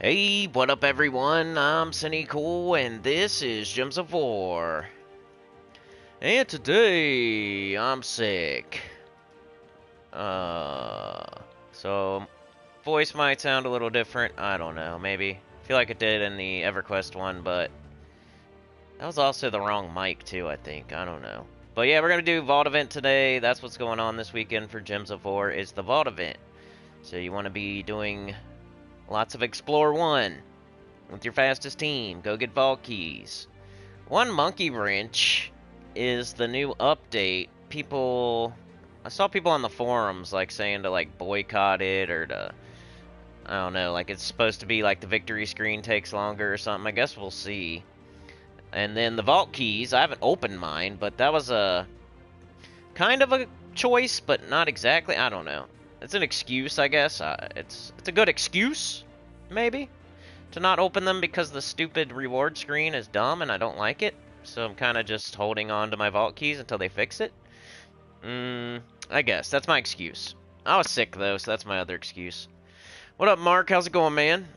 Hey, what up everyone? I'm Sinnycool and this is Gems of War. And today, I'm sick. Uh, so, voice might sound a little different, I don't know, maybe. I feel like it did in the EverQuest one, but that was also the wrong mic too, I think, I don't know. But yeah, we're gonna do Vault Event today, that's what's going on this weekend for Gems of War, is the Vault Event. So you want to be doing lots of Explore 1. With your fastest team, go get vault keys. One monkey wrench is the new update. I saw people on the forums like saying to like boycott it or to, I don't know, like it's supposed to be like the victory screen takes longer or something. I guess we'll see. And then the vault keys, I haven't opened mine, but that was a kind of a choice, but not exactly. I don't know. It's an excuse, I guess. It's a good excuse, maybe, to not open them because the stupid reward screen is dumb and I don't like it. So I'm kind of just holding on to my vault keys until they fix it. I guess. That's my excuse. I was sick, though, so that's my other excuse. What up, Mark? How's it going, man?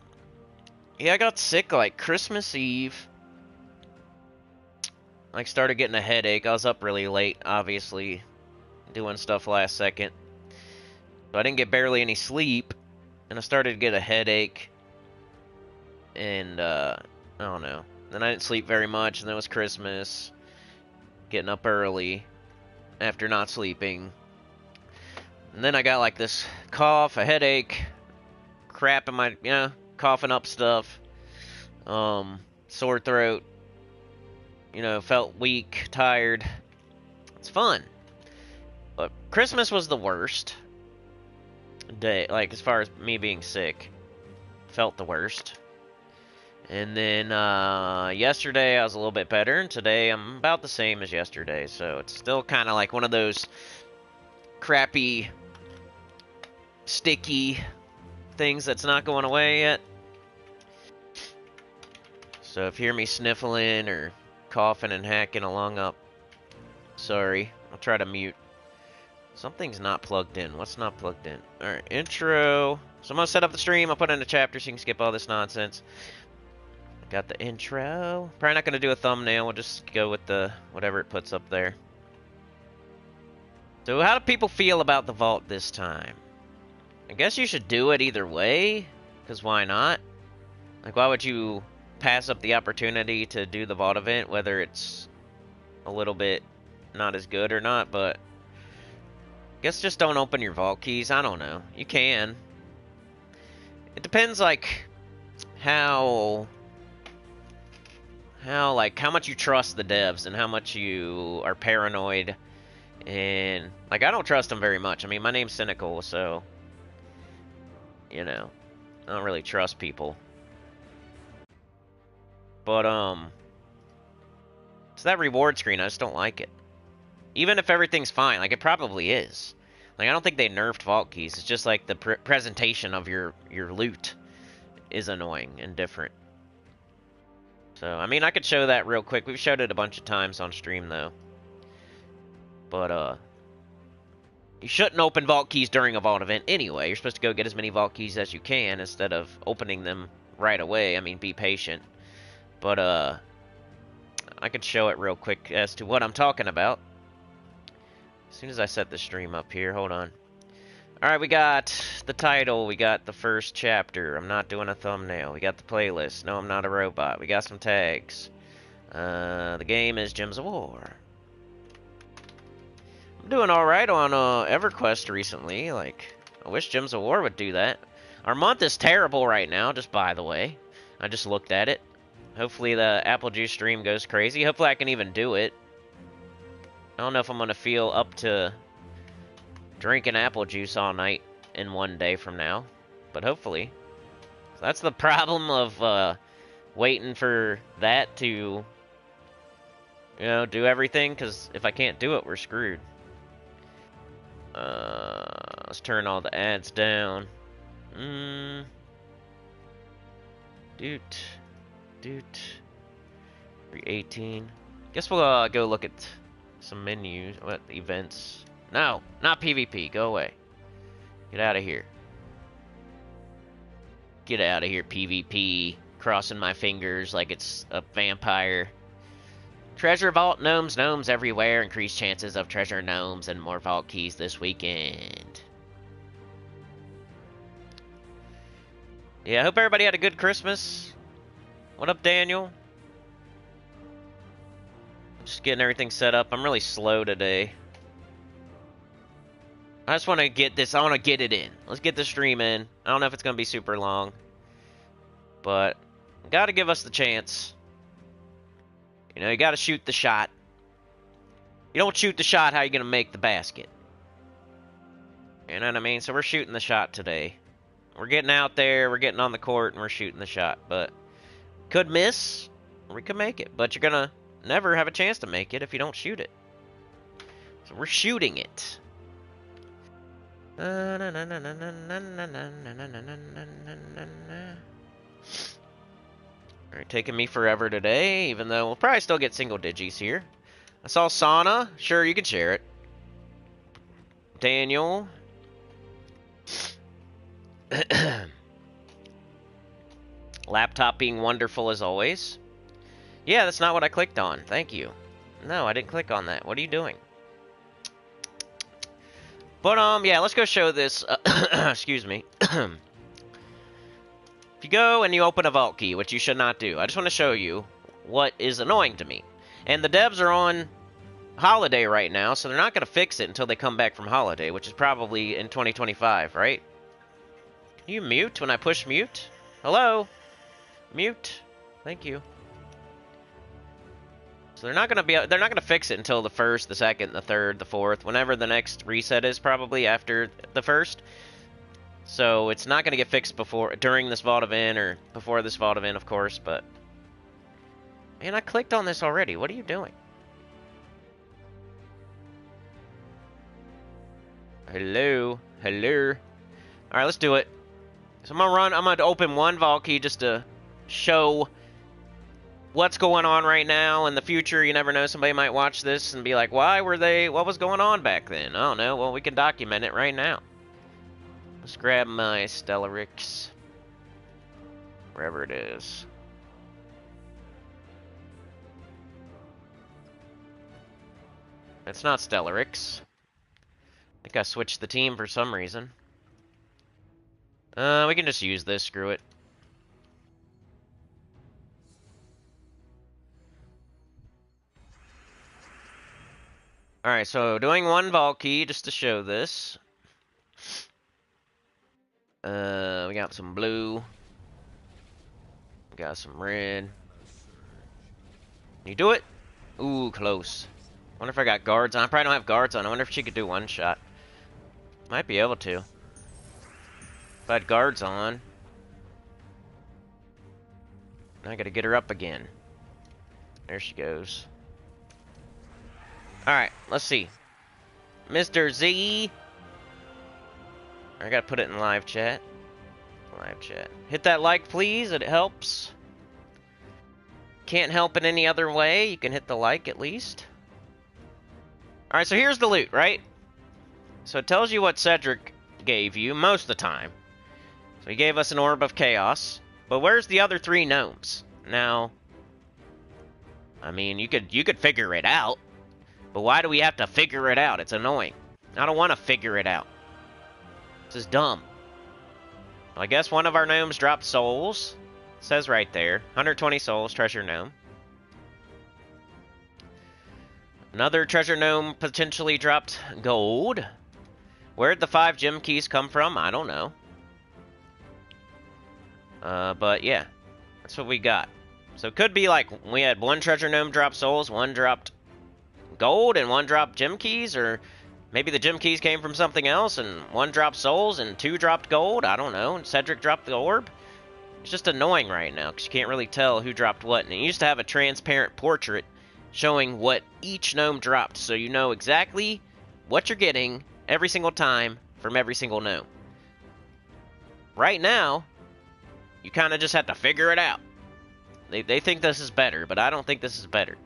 Yeah, I got sick, like, Christmas Eve. I started getting a headache. I was up really late, obviously, doing stuff last second. So I didn't get barely any sleep, and I started to get a headache. And, I don't know. Then I didn't sleep very much, and then it was Christmas. Getting up early after not sleeping. And then I got like this cough, a headache, crap in my, coughing up stuff. Sore throat. Felt weak, tired. It's fun. But Christmas was the worst day, like as far as me being sick. Felt the worst. And then yesterday I was a little bit better, and today I'm about the same as yesterday. So it's still kind of like one of those crappy, sticky things that's not going away yet. So if you hear me sniffling or coughing and hacking along up, sorry. I'll try to mute. Something's not plugged in. What's not plugged in? Alright, intro. So I'm going to set up the stream. I'll put in a chapter so you can skip all this nonsense. Got the intro. Probably not going to do a thumbnail. We'll just go with the whatever it puts up there. So how do people feel about the vault this time? I guess you should do it either way, because why not? Like, why would you pass up the opportunity to do the vault event, whether it's a little bit not as good or not, but I guess just don't open your vault keys. I don't know. You can. It depends, like, how much you trust the devs and how much you are paranoid. And, like, I don't trust them very much. I mean, my name's Sinnycool, so, I don't really trust people. But, so that reward screen, I just don't like it. Even if everything's fine, like, it probably is. Like, I don't think they nerfed vault keys. It's just, like, the presentation of your loot is annoying and different. So, I mean, I could show that real quick. We've showed it a bunch of times on stream, though. But, you shouldn't open vault keys during a vault event anyway. You're supposed to go get as many vault keys as you can instead of opening them right away. I mean, be patient. But, I could show it real quick as to what I'm talking about. As soon as I set the stream up here, hold on. Alright, we got the title, we got the first chapter. I'm not doing a thumbnail. We got the playlist. No, I'm not a robot. We got some tags. The game is Gems of War. I'm doing alright on EverQuest recently. Like, I wish Gems of War would do that. Our month is terrible right now, just by the way. I just looked at it. Hopefully the apple juice stream goes crazy. Hopefully I can even do it. I don't know if I'm going to feel up to drinking apple juice all night in one day from now. But hopefully. So that's the problem of waiting for that to, do everything. Because if I can't do it, we're screwed. Let's turn all the ads down. Doot. 318. Guess we'll go look at some menus. What events? No, not PvP. Go away. Get out of here. Get out of here, PvP. Crossing my fingers like it's a vampire. Treasure vault gnomes, gnomes everywhere. Increased chances of treasure gnomes and more vault keys this weekend. Yeah, I hope everybody had a good Christmas. What up, Daniel? Just getting everything set up. I'm really slow today. I just want to get this. I want to get it in. Let's get the stream in. I don't know if it's going to be super long. But, got to give us the chance. You know, you got to shoot the shot. You don't shoot the shot, how you going to make the basket? You know what I mean? So we're shooting the shot today. We're getting out there, we're getting on the court, and we're shooting the shot. But, could miss, or we could make it. But you're going to never have a chance to make it if you don't shoot it. So we're shooting it. Alright, taking me forever today, even though we'll probably still get single digits here. I saw Sauna. Sure, you can share it. Daniel. Laptop being wonderful as always. Yeah, that's not what I clicked on. Thank you. No, I didn't click on that. What are you doing? But, yeah, let's go show this. Excuse me. If you go and you open a vault key, which you should not do, I just want to show you what is annoying to me. And the devs are on holiday right now, so they're not going to fix it until they come back from holiday, which is probably in 2025, right? Can you mute when I push mute? Hello? Mute. Thank you. So they're not going to fix it until the 1st, the 2nd, the 3rd, the 4th, whenever the next reset is, probably after the 1st. So it's not going to get fixed during this vault event, or before this vault event, of course, but... Man, I clicked on this already. What are you doing? Hello? Hello? Alright, let's do it. So I'm going to open one vault key just to show what's going on right now. In the future, you never know, somebody might watch this and be like, what was going on back then? I don't know. Well, we can document it right now. Let's grab my Stellarix. Wherever it is. It's not Stellarix. I think I switched the team for some reason. We can just use this, screw it. Alright, so doing one vault key just to show this. We got some blue. We got some red. Can you do it? Ooh, close. Wonder if I got guards on. I probably don't have guards on. I wonder if she could do one shot. Might be able to. If I had guards on. I gotta get her up again. There she goes. Alright, let's see. Mr. Z. I gotta put it in live chat. Live chat. Hit that like, please. It helps. Can't help in any other way. You can hit the like at least. Alright, so here's the loot, right? So it tells you what Cedric gave you most of the time. So he gave us an Orb of Chaos. But where's the other 3 gnomes? Now, I mean, you could figure it out. But why do we have to figure it out? It's annoying. I don't want to figure it out. This is dumb. Well, I guess one of our gnomes dropped souls. It says right there. 120 souls, treasure gnome. Another treasure gnome potentially dropped gold. Where'd the 5 gem keys come from? I don't know. But yeah. That's what we got. So it could be like we had 1 treasure gnome drop souls, 1 dropped gold, and 1 dropped gem keys, or maybe the gem keys came from something else, and 1 dropped souls, and 2 dropped gold. I don't know. And Cedric dropped the orb. It's just annoying right now, because you can't really tell who dropped what. And it used to have a transparent portrait showing what each gnome dropped, so you know exactly what you're getting every single time from every single gnome. Right now, you kind of just have to figure it out. They think this is better, but I don't think this is better.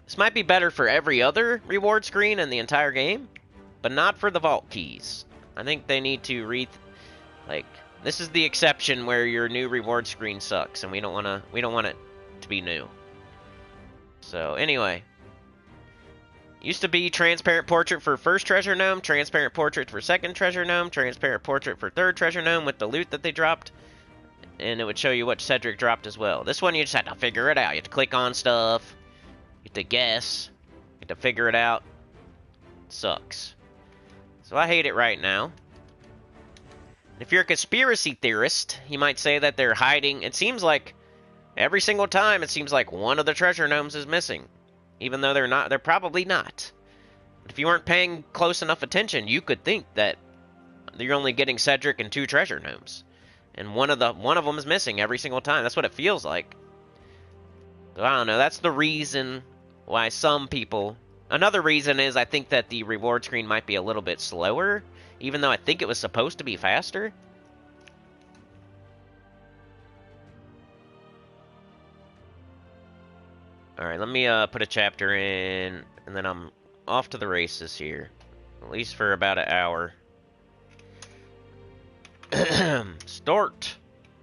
This might be better for every other reward screen in the entire game, but not for the vault keys. I think they need to This is the exception where your new reward screen sucks, and we don't want it to be new. So anyway, used to be transparent portrait for first treasure gnome, transparent portrait for second treasure gnome, transparent portrait for third treasure gnome with the loot that they dropped, and it would show you what Cedric dropped as well. This one you just had to figure it out. You have to click on stuff, you have to guess, you have to figure it out. It sucks. So I hate it right now. If you're a conspiracy theorist, you might say that they're hiding. It seems like every single time, it seems like one of the treasure gnomes is missing. Even though they're not, they're probably not. If you weren't paying close enough attention, you could think that you're only getting Cedric and 2 treasure gnomes. And one of them is missing every single time. That's what it feels like. So I don't know, that's the reason why some people... Another reason is I think that the reward screen might be a little bit slower, even though I think it was supposed to be faster. Alright, let me put a chapter in, and then I'm off to the races here. At least for about an hour. Start!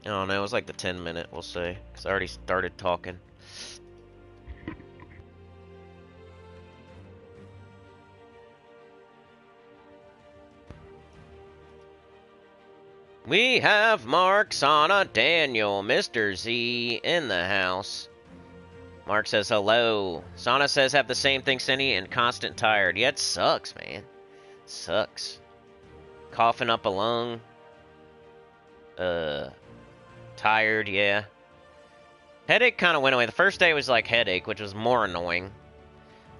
I don't know, it was like the 10-minute, we'll say, because I already started talking. We have Mark, Sana, Daniel, Mr. Z in the house. Mark says hello. Sana says have the same thing, Cindy, and constant tired. Yeah, it sucks, man. It sucks. Coughing up a lung. Tired, yeah. Headache kind of went away. The first day was like headache, which was more annoying.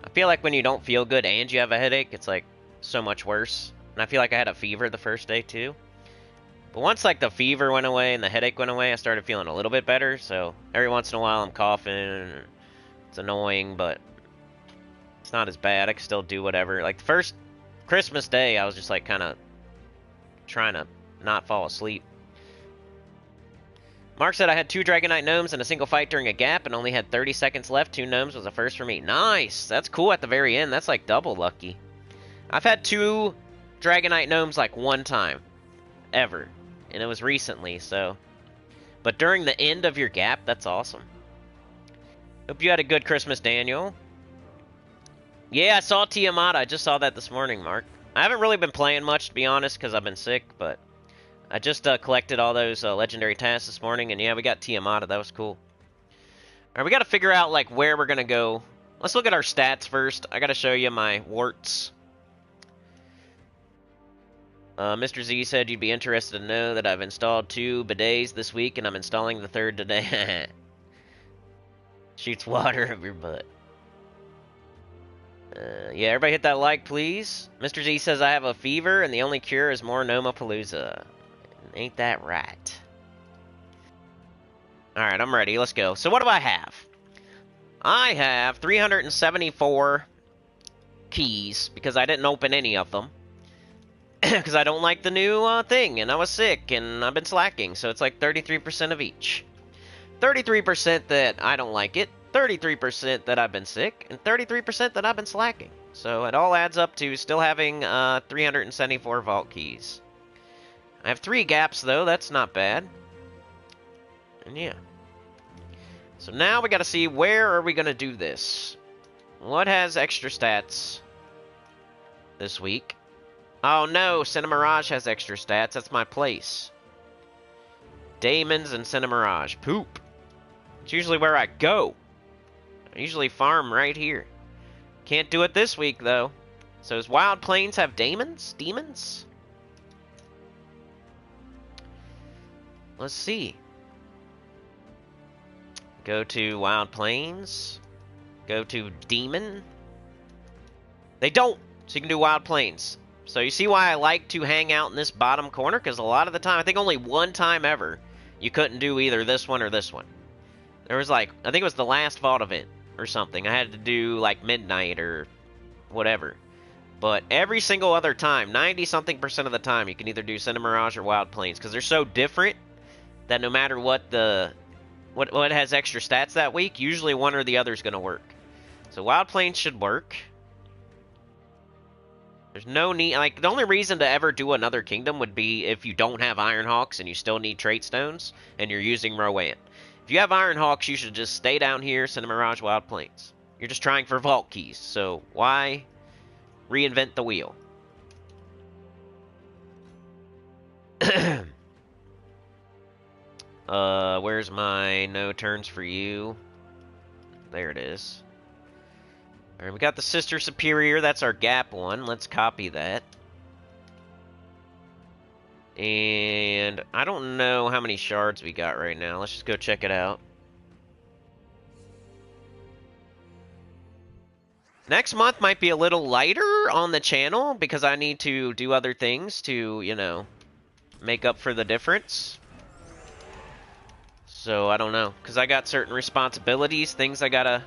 I feel like when you don't feel good and you have a headache, it's like so much worse. And I feel like I had a fever the first day too. But once, like, the fever went away and the headache went away, I started feeling a little bit better. So, every once in a while, I'm coughing. It's annoying, but it's not as bad. I can still do whatever. Like, the first Christmas Day, I was just, like, kind of trying to not fall asleep. Mark said I had 2 Dragonite Gnomes in a single fight during a gap and only had 30 seconds left. 2 Gnomes was a first for me. Nice! That's cool at the very end. That's, like, double lucky. I've had 2 Dragonite Gnomes, like, 1 time. Ever. And it was recently, so... But during the end of your gap, that's awesome. Hope you had a good Christmas, Daniel. Yeah, I saw Tiamat. I just saw that this morning, Mark. I haven't really been playing much, to be honest, because I've been sick, but... I just collected all those legendary tasks this morning, and yeah, we got Tiamat. That was cool. Alright, we gotta figure out, like, where we're gonna go. Let's look at our stats first. I gotta show you my warts. Mr. Z said you'd be interested to know that I've installed 2 bidets this week, and I'm installing the 3rd today. Shoots water up your butt. Yeah, everybody hit that like, please. Mr. Z says I have a fever, and the only cure is more Nomapalooza. Ain't that right? Alright, I'm ready. Let's go. So what do I have? I have 374 keys, because I didn't open any of them. Because I don't like the new thing, and I was sick, and I've been slacking, so it's like 33% of each. 33% that I don't like it, 33% that I've been sick, and 33% that I've been slacking. So it all adds up to still having 374 vault keys. I have 3 gaps, though. That's not bad. And yeah. So now we gotta see where are we gonna do this. What has extra stats this week? Oh no, Cinemirage has extra stats. That's my place. Daemons and Cinemirage. Poop. It's usually where I go. I usually farm right here. Can't do it this week, though. So does Wild Plains have Daemons? Demons? Let's see. Go to Wild Plains. Go to Demon. They don't. So you can do Wild Plains. So you see why I like to hang out in this bottom corner? Because a lot of the time, I think only one time ever, you couldn't do either this one or this one. There was like, I think it was the last vault event or something. I had to do like midnight or whatever. But every single other time, 90-something% of the time, you can either do Cinemirage or Wild Plains. Because they're so different that no matter what what has extra stats that week, usually one or the other is going to work. So Wild Plains should work. There's no need, like, the only reason to ever do another kingdom would be if you don't have Iron Hawks and you still need trait stones and you're using Rowan. If you have Iron Hawks, you should just stay down here, Cinema Mirage Wild Plains. You're just trying for vault keys, so why reinvent the wheel? Where's my no turns for you? There it is. Alright, we got the Sister Superior. That's our gap one. Let's copy that. And I don't know how many shards we got right now. Let's just go check it out. Next month might be a little lighter on the channel because I need to do other things to, you know, make up for the difference. So I don't know, because I got certain responsibilities, things I gotta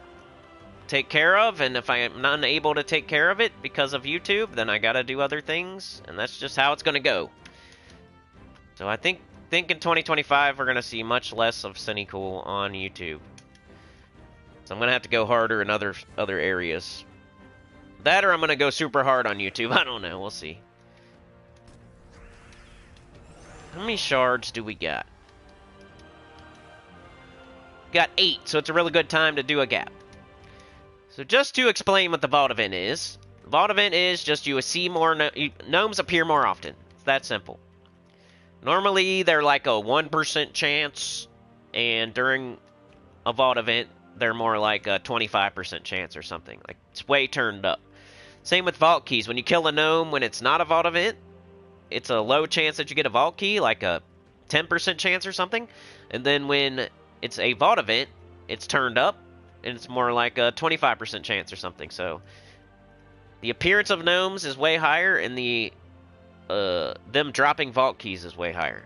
take care of, and if I am not able to take care of it because of YouTube, then I gotta do other things, and that's just how it's gonna go. So I think in 2025 we're gonna see much less of Sinnycool on YouTube. So I'm gonna have to go harder in other areas. That or I'm gonna go super hard on YouTube. I don't know. We'll see. How many shards do we got? Got 8, so it's a really good time to do a gap. So just to explain what the Vault Event is. The Vault Event is just you see more gnomes appear more often. It's that simple. Normally they're like a 1% chance, and during a Vault Event they're more like a 25% chance or something. Like, it's way turned up. Same with Vault Keys. When you kill a gnome when it's not a Vault Event, it's a low chance that you get a Vault Key, like a 10% chance or something. And then when it's a Vault Event, it's turned up, and it's more like a 25% chance or something. So the appearance of gnomes is way higher, and the them dropping Vault Keys is way higher.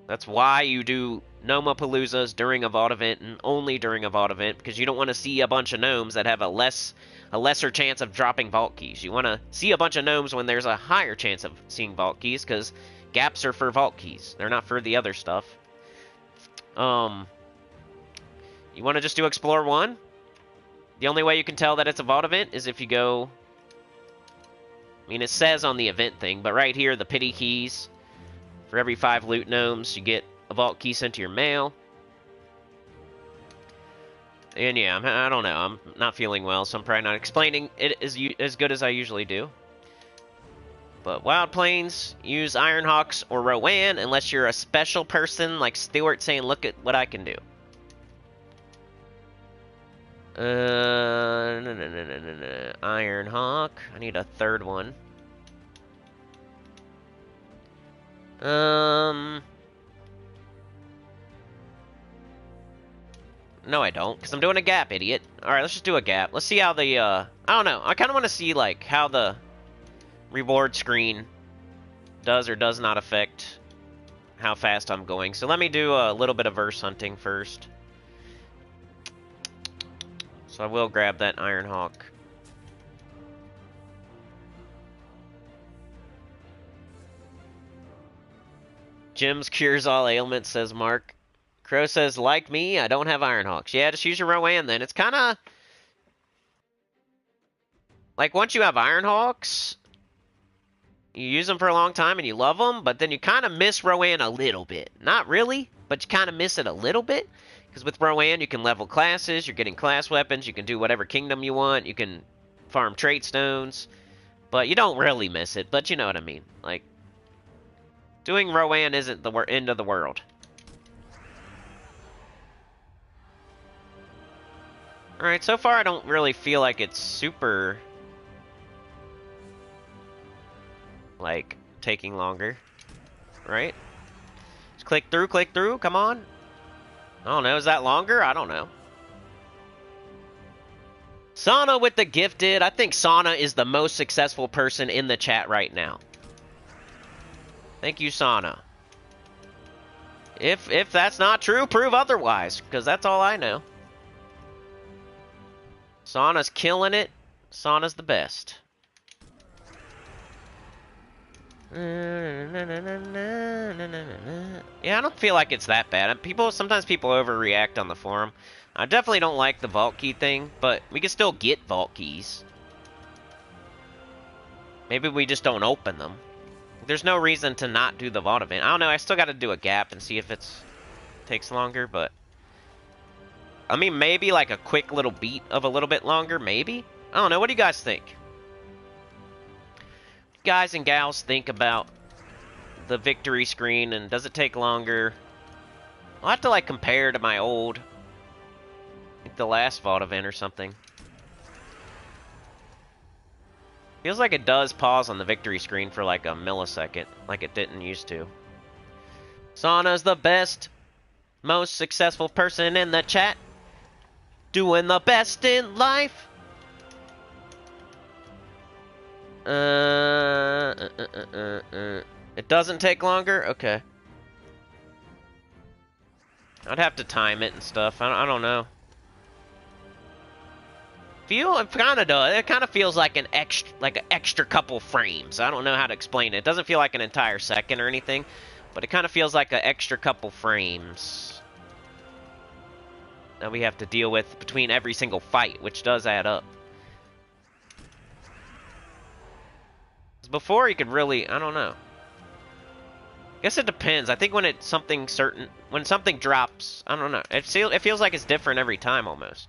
That's why you do Gnomapaloozas during a Vault Event, and only during a Vault Event, because you don't want to see a bunch of gnomes that have a lesser chance of dropping Vault Keys. You want to see a bunch of gnomes when there's a higher chance of seeing Vault Keys, because gaps are for Vault Keys. They're not for the other stuff. You want to just do Explore 1? The only way you can tell that it's a Vault Event is if you go... I mean, it says on the event thing, but right here, the Pity Keys. For every 5 loot gnomes, you get a Vault Key sent to your mail. And yeah, I don't know. I'm not feeling well, so I'm probably not explaining it as good as I usually do. But Wild Plains, use Iron Hawks or Rowan unless you're a special person like Stuart saying, look at what I can do. No. Iron Hawk. I need a third one. No, I don't, because I'm doing a gap, idiot. Alright, let's just do a gap. Let's see how the, I don't know. I kind of want to see, like, how the reward screen does or does not affect how fast I'm going. So let me do a little bit of verse hunting first. So I will grab that Iron Hawk. Jim's cures all ailments, says Mark. Crow says, like me, I don't have Iron Hawks. Yeah, just use your Rowan then. It's kind of... like, once you have Iron Hawks, you use them for a long time and you love them, but then you kind of miss Rowan a little bit. Not really, but you kind of miss it a little bit. Because with Rowan, you can level classes, you're getting class weapons, you can do whatever kingdom you want, you can farm trait stones. But you don't really miss it, but you know what I mean. Like, doing Rowan isn't the end of the world. Alright, so far I don't really feel like it's super... like, taking longer. Right? Just click through, come on. I don't know, is that longer? I don't know. Sana with the gifted. I think Sana is the most successful person in the chat right now. Thank you, Sana. If that's not true, prove otherwise, because that's all I know. Sana's killing it. Sana's the best. Yeah, I don't feel like it's that bad. Sometimes people overreact on the forum. I definitely don't like the vault key thing, but we can still get vault keys. Maybe we just don't open them. There's no reason to not do the vault event. I don't know, I still gotta do a gap and see if it's takes longer, but I mean, maybe like a quick little beat of a little bit longer, maybe? I don't know, what do you guys think? Guys and gals think about the victory screen, and does it take longer? I'll have to like compare to my old, like the last vault event or something. Feels like it does pause on the victory screen for like a millisecond, like it didn't used to. Sauna's the best, most successful person in the chat, doing the best in life. It doesn't take longer? Okay. I'd have to time it and stuff. I don't know. It kind of does. It kind of feels like an extra couple frames. I don't know how to explain it. It doesn't feel like an entire second or anything, but it kind of feels like an extra couple frames that we have to deal with between every single fight, which does add up. Before, you could really, I don't know. I guess it depends. I think when it's something certain, when something drops, I don't know. It feels like it's different every time almost.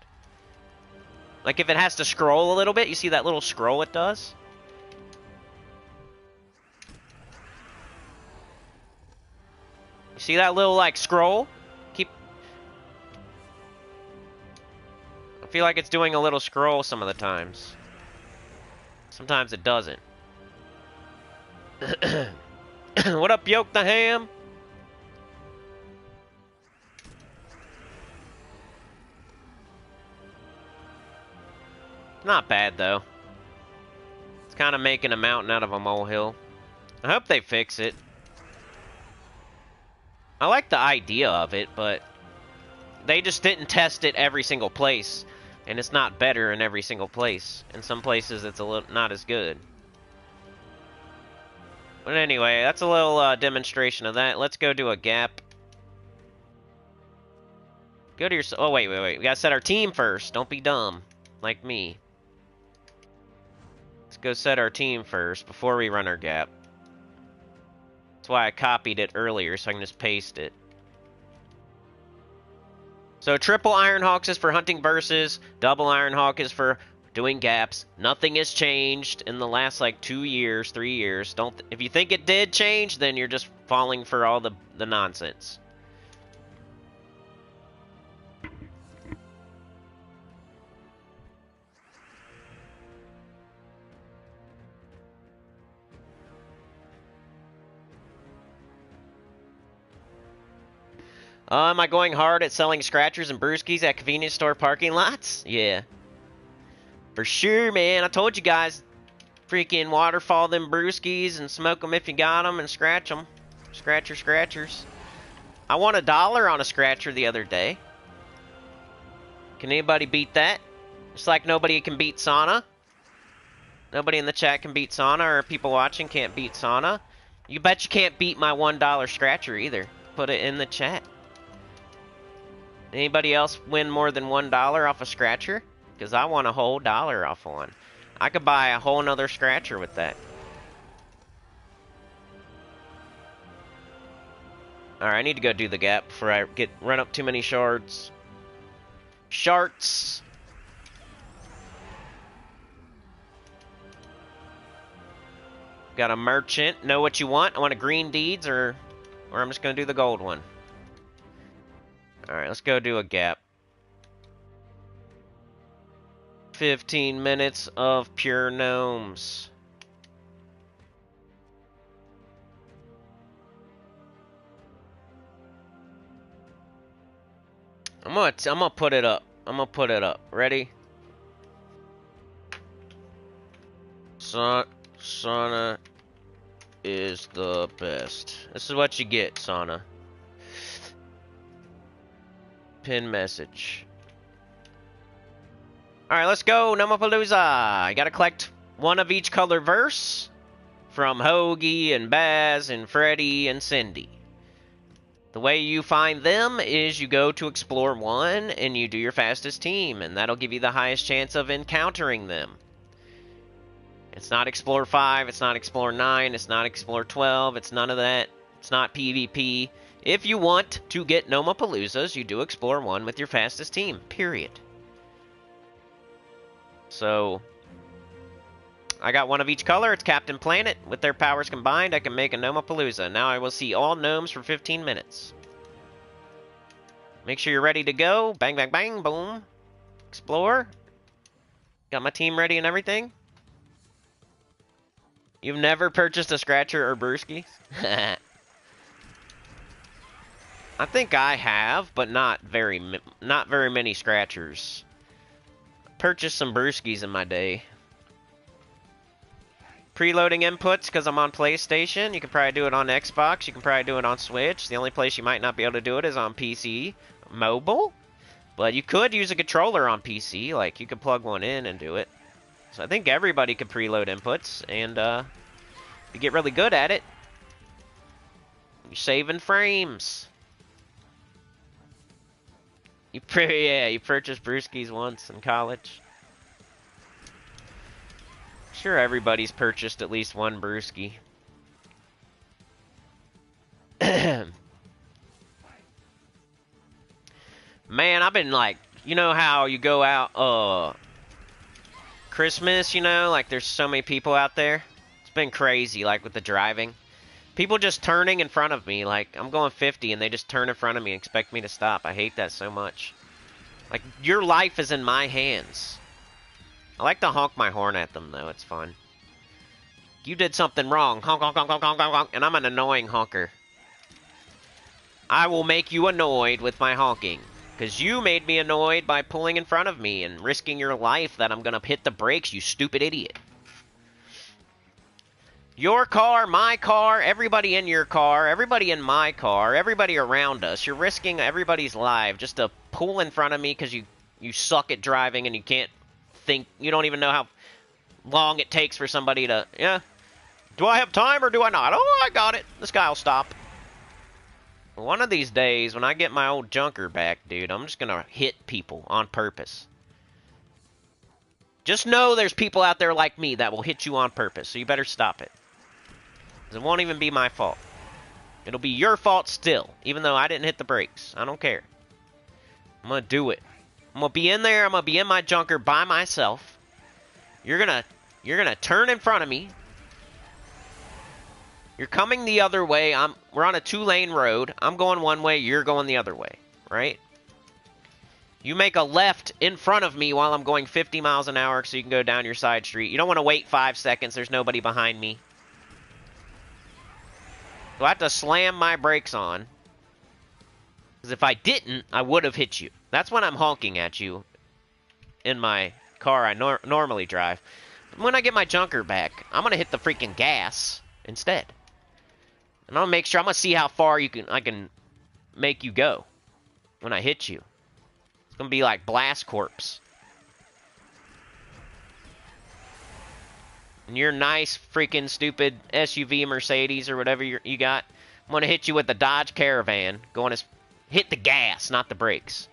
Like if it has to scroll a little bit, you see that little scroll it does? You see that little like scroll? I feel like it's doing a little scroll some of the times. Sometimes it doesn't. What up, Yoke the Ham? Not bad, though. It's kind of making a mountain out of a molehill. I hope they fix it. I like the idea of it, but they just didn't test it every single place, and it's not better in every single place. In some places, it's a little not as good. But anyway, that's a little demonstration of that. Let's go do a gap. Go to your... Oh, wait. We gotta set our team first. Don't be dumb. Like me. Let's go set our team first before we run our gap. That's why I copied it earlier, so I can just paste it. So triple Ironhawks is for hunting versus, double Ironhawk is for doing gaps. Nothing has changed in the last like 2 years, 3 years. If you think it did change, then you're just falling for all the nonsense. Am I going hard at selling scratchers and brewskis at convenience store parking lots? Yeah. For sure, man. I told you guys, freaking waterfall them brewskis and smoke them if you got them and scratch them. Scratchers. I won $1 on a scratcher the other day. Can anybody beat that? Just like nobody can beat Sauna. Nobody in the chat can beat Sauna, or people watching can't beat Sauna. You bet you can't beat my $1 scratcher either. Put it in the chat. Anybody else win more than $1 off a scratcher? Because I won a whole dollar off one. I could buy a whole nother scratcher with that. Alright, I need to go do the gap before I run up too many shards. Shards. Got a merchant. Know what you want? I want a green deeds, or I'm just going to do the gold one. Alright, let's go do a gap. 15 minutes of pure gnomes. I'm gonna put it up. Ready? Sauna is the best. This is what you get, Sauna. Pin message. Alright, let's go, Nomapalooza! I gotta collect one of each color verse from Hoagie and Baz and Freddy and Cindy. The way you find them is you go to Explore 1 and you do your fastest team, and that'll give you the highest chance of encountering them. It's not Explore 5, it's not Explore 9, it's not Explore 12, it's none of that. It's not PvP. If you want to get Nomapaloozas, you do Explore 1 with your fastest team, period. So, I got one of each color. It's Captain Planet. With their powers combined, I can make a Nomapalooza. Now I will see all gnomes for 15 minutes. Make sure you're ready to go. Bang, bang, bang, boom. Explore. Got my team ready and everything. You've never purchased a Scratcher or Brewski? I think I have, but not very many Scratchers. Purchased some Brewskis in my day. Preloading inputs because I'm on PlayStation. You can probably do it on Xbox. You can probably do it on Switch. The only place you might not be able to do it is on PC, mobile. But you could use a controller on PC. Like, you could plug one in and do it. So I think everybody could preload inputs. And you get really good at it, you're saving frames. You purchased Brewskis once in college. Sure, everybody's purchased at least one Brewski. Man, I've been like, you know how you go out Christmas, you know, like there's so many people out there. It's been crazy, like with the driving. People just turning in front of me, like I'm going 50 and they just turn in front of me and expect me to stop. I hate that so much. Like, your life is in my hands. I like to honk my horn at them, though. It's fun. You did something wrong. Honk, honk, honk, honk, honk, honk, honk. And I'm an annoying honker. I will make you annoyed with my honking. Because you made me annoyed by pulling in front of me and risking your life that I'm going to hit the brakes, you stupid idiot. Your car, my car, everybody in your car, everybody in my car, everybody around us. You're risking everybody's life just to pull in front of me because you suck at driving and you can't think. You don't even know how long it takes for somebody to, yeah. Do I have time or do I not? Oh, I got it. This guy will stop. One of these days, when I get my old junker back, dude, I'm just going to hit people on purpose. Just know there's people out there like me that will hit you on purpose, so you better stop it. It won't even be my fault. It'll be your fault still, even though I didn't hit the brakes. I don't care. I'm going to do it. I'm going to be in there. I'm going to be in my junker by myself. You're going to turn in front of me. You're coming the other way. We're on a 2-lane road. I'm going one way. You're going the other way, right? You make a left in front of me while I'm going 50 miles an hour so you can go down your side street. You don't want to wait 5 seconds. There's nobody behind me. So I have to slam my brakes on. Because if I didn't, I would have hit you. That's when I'm honking at you in my car I normally drive. But when I get my junker back, I'm going to hit the freaking gas instead. And I'm going to make sure, I'm going to see how far I can make you go when I hit you. It's going to be like Blast Corpse. And your nice freaking stupid SUV Mercedes or whatever you got, I'm going to hit you with the Dodge Caravan. Hit the gas, not the brakes.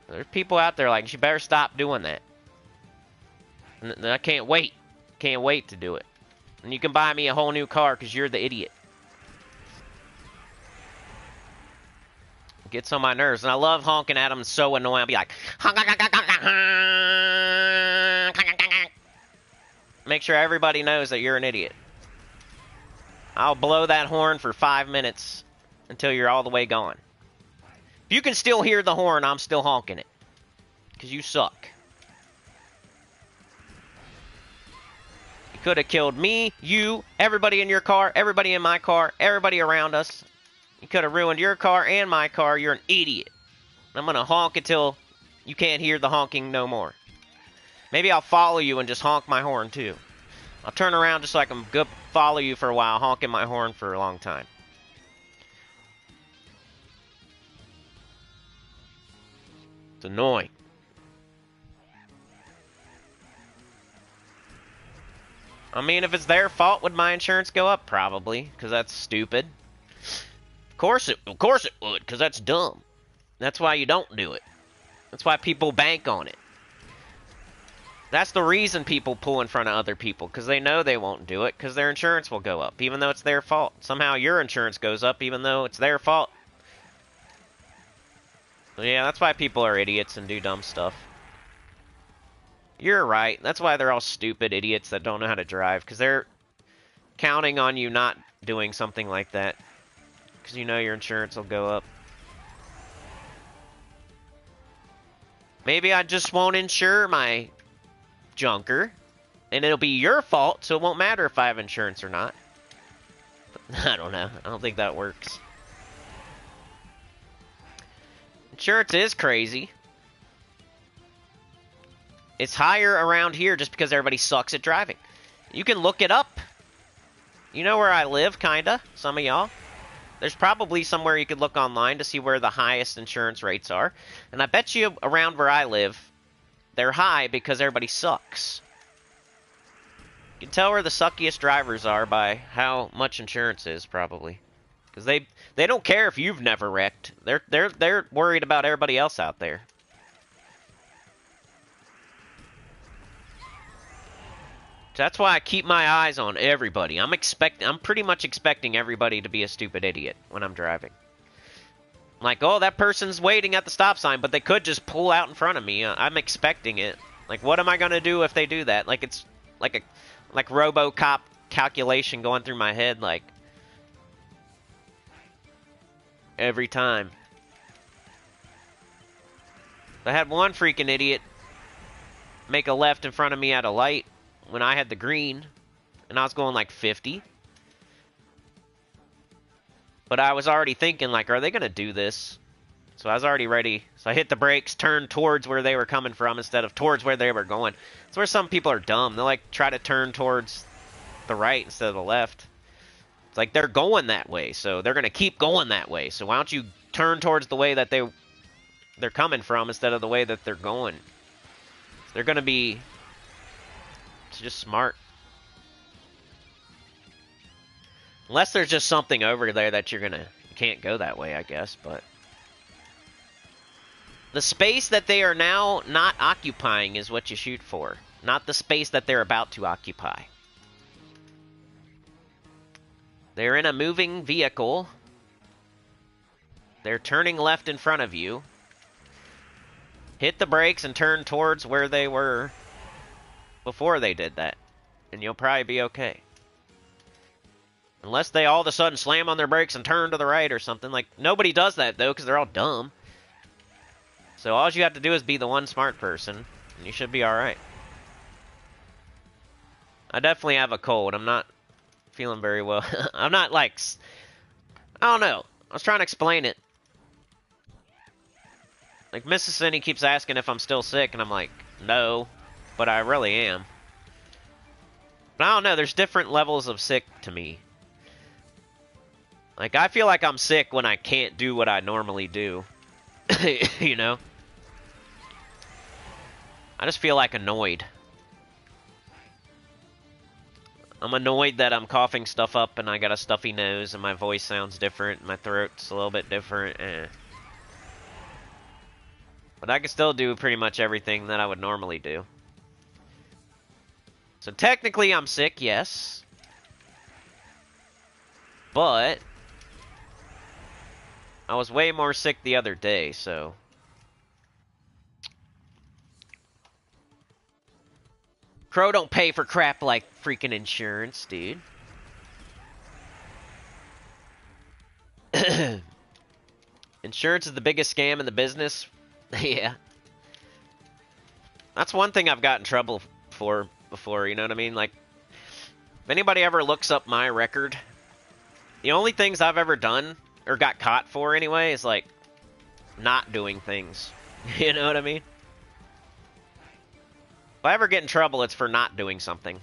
There's people out there like, you better stop doing that. And I can't wait. Can't wait to do it. And you can buy me a whole new car because you're the idiot. Gets on my nerves. And I love honking at them. It's so annoying. I'll be like, make sure everybody knows that you're an idiot. I'll blow that horn for 5 minutes until you're all the way gone. If you can still hear the horn, I'm still honking it. Because you suck. You could have killed me, you, everybody in your car, everybody in my car, everybody around us. You could have ruined your car and my car. You're an idiot. I'm going to honk until you can't hear the honking no more. Maybe I'll follow you and just honk my horn too. I'll turn around just so I can go follow you for a while, honking my horn for a long time. It's annoying. I mean, if it's their fault, would my insurance go up? Probably, because that's stupid. Of course it would, because that's dumb. That's why you don't do it. That's why people bank on it. That's the reason people pull in front of other people, because they know they won't do it, because their insurance will go up, even though it's their fault. Somehow your insurance goes up, even though it's their fault. Yeah, that's why people are idiots and do dumb stuff. You're right. That's why they're all stupid idiots that don't know how to drive, because they're counting on you not doing something like that, because you know your insurance will go up. Maybe I just won't insure my junker, and it'll be your fault, so it won't matter if I have insurance or not. I don't know. I don't think that works. Insurance is crazy. It's higher around here just because everybody sucks at driving. You can look it up. You know where I live, kinda, some of y'all. There's probably somewhere you could look online to see where the highest insurance rates are. And I bet you around where I live, they're high because everybody sucks. You can tell where the suckiest drivers are by how much insurance is, probably. Because they don't care if you've never wrecked. They're worried about everybody else out there. That's why I keep my eyes on everybody. I'm pretty much expecting everybody to be a stupid idiot when I'm driving. Like, oh, that person's waiting at the stop sign, but they could just pull out in front of me. I'm expecting it. Like, what am I gonna do if they do that? Like, it's like RoboCop calculation going through my head, like, every time. I had one freaking idiot make a left in front of me at a light when I had the green, and I was going like 50. But I was already thinking, like, are they going to do this? So I was already ready. So I hit the brakes, turned towards where they were coming from instead of towards where they were going. It's where some people are dumb. They'll, like, try to turn towards the right instead of the left. It's like they're going that way, so they're going to keep going that way. So why don't you turn towards the way that they're coming from instead of the way that they're going? They're going to be... It's just smart. Unless there's just something over there that you can't go that way, I guess, but... The space that they are now not occupying is what you shoot for, not the space that they're about to occupy. They're in a moving vehicle. They're turning left in front of you. Hit the brakes and turn towards where they were before they did that, and you'll probably be okay. Unless they all of a sudden slam on their brakes and turn to the right or something. Like, nobody does that, though, because they're all dumb. So all you have to do is be the one smart person, and you should be alright. I definitely have a cold. I'm not feeling very well. I'm not, like... I don't know. I was trying to explain it. Like, Mrs. Cinny keeps asking if I'm still sick, and I'm like, no. But I really am. But I don't know, there's different levels of sick to me. Like, I feel like I'm sick when I can't do what I normally do. You know? I just feel like annoyed. I'm annoyed that I'm coughing stuff up and I got a stuffy nose and my voice sounds different, and my throat's a little bit different. But I can still do pretty much everything that I would normally do. So technically I'm sick, yes. But I was way more sick the other day, so... Crow don't pay for crap like freaking insurance, dude. Insurance is the biggest scam in the business. Yeah. That's one thing I've got in trouble for before, you know what I mean? Like, if anybody ever looks up my record, the only things I've ever done, or got caught for anyway, is like, not doing things. You know what I mean? If I ever get in trouble, it's for not doing something.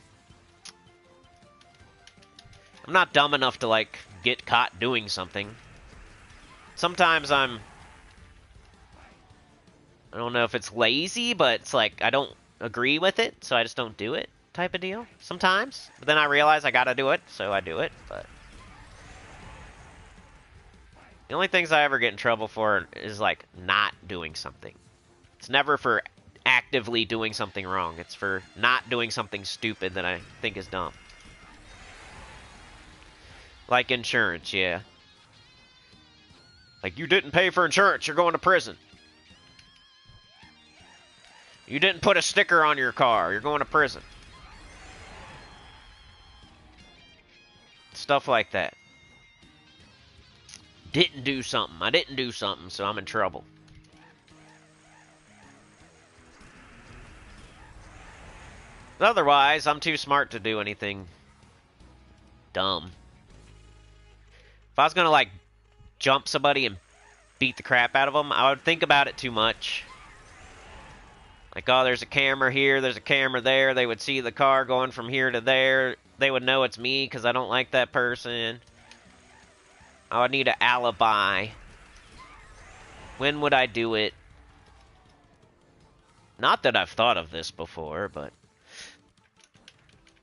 I'm not dumb enough to, like, get caught doing something. Sometimes I don't know if it's lazy, but it's like, I don't agree with it, so I just don't do it, type of deal. Sometimes. But then I realize I gotta do it, so I do it, but... The only things I ever get in trouble for is, like, not doing something. It's never for actively doing something wrong. It's for not doing something stupid that I think is dumb. Like insurance, yeah. Like, you didn't pay for insurance, you're going to prison. You didn't put a sticker on your car, you're going to prison. Stuff like that. Didn't do something. I didn't do something, so I'm in trouble. But otherwise, I'm too smart to do anything dumb. If I was gonna, like, jump somebody and beat the crap out of them, I would think about it too much. Like, oh, there's a camera here, there's a camera there. They would see the car going from here to there. They would know it's me because I don't like that person. I would need an alibi. When would I do it? Not that I've thought of this before, but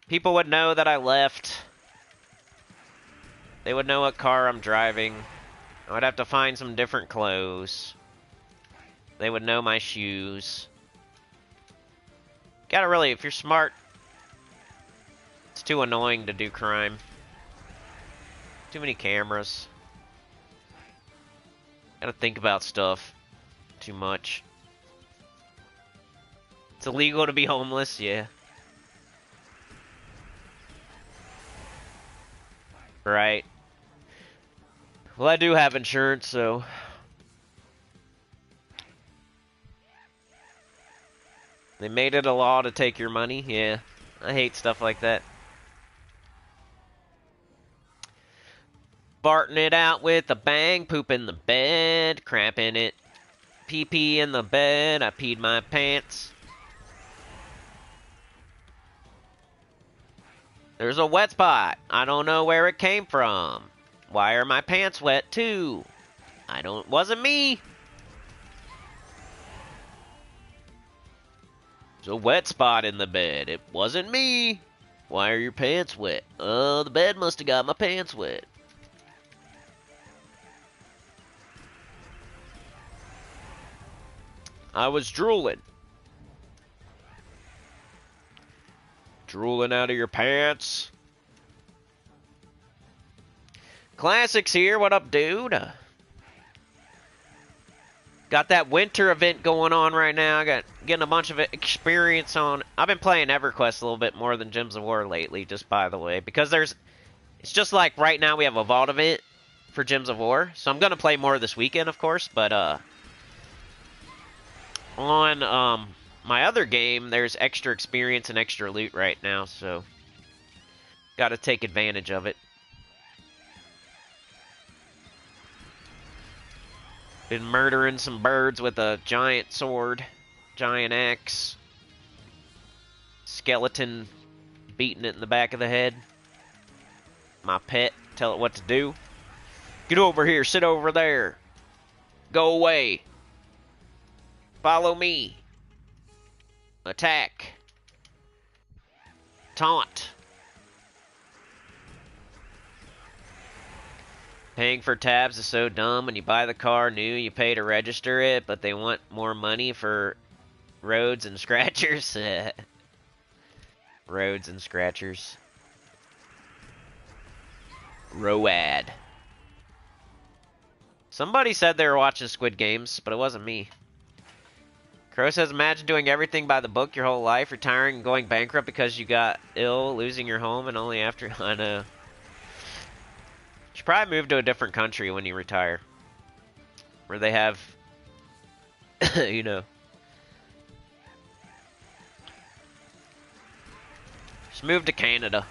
people would know that I left. They would know what car I'm driving. I would have to find some different clothes. They would know my shoes. Gotta really, if you're smart, it's too annoying to do crime. Too many cameras. Gotta think about stuff too much. It's illegal to be homeless, yeah. Right. Well, I do have insurance, so... They made it a law to take your money, yeah. I hate stuff like that. Farting it out with a bang, poop in the bed, crap in it. Pee pee in the bed, I peed my pants. There's a wet spot. I don't know where it came from. Why are my pants wet too? Wasn't me. There's a wet spot in the bed. It wasn't me. Why are your pants wet? Oh, the bed must have got my pants wet. I was drooling. Drooling out of your pants. Classics here. What up, dude? Got that winter event going on right now. I got getting a bunch of experience on. I've been playing EverQuest a little bit more than Gems of War lately, just by the way, because it's just like right now we have a vault event for Gems of War, so I'm gonna play more this weekend, of course. But on my other game, there's extra experience and extra loot right now, so got to take advantage of it. Been murdering some birds with a giant sword, giant axe. Skeleton beating it in the back of the head. My pet, tell it what to do. Get over here, sit over there. Go away. Follow me. Attack. Taunt. Paying for tabs is so dumb. When you buy the car new, you pay to register it, but they want more money for roads and scratchers. Roads and scratchers. Road. Somebody said they were watching Squid Games, but it wasn't me. Crow says, imagine doing everything by the book your whole life, retiring and going bankrupt because you got ill, losing your home, and only after... I know. You should probably move to a different country when you retire. Where they have... you know... Just move to Canada.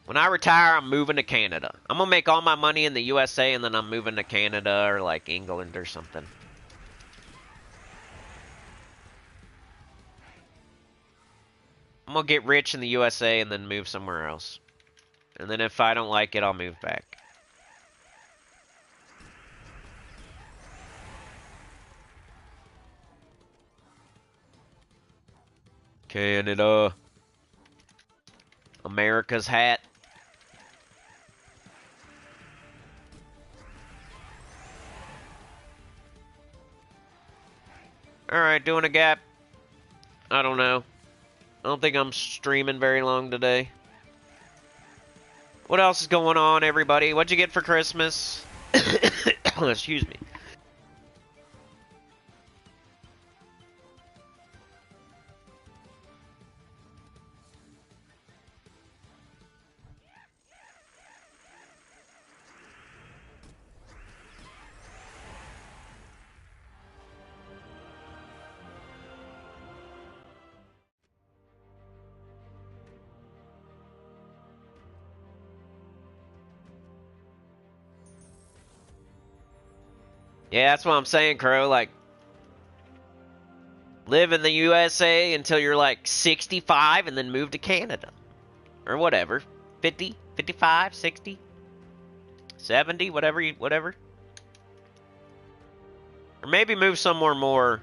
When I retire, I'm moving to Canada. I'm gonna make all my money in the USA, and then I'm moving to Canada or, like, England or something. I'm gonna get rich in the USA and then move somewhere else. And then if I don't like it, I'll move back. Canada. America's hat. Alright, doing a gap. I don't know. I don't think I'm streaming very long today. What else is going on, everybody? What'd you get for Christmas? Excuse me. Yeah, that's what I'm saying, Crow. Like, live in the USA until you're like 65 and then move to Canada. Or whatever. 50, 55, 60, 70, whatever. Or maybe move somewhere more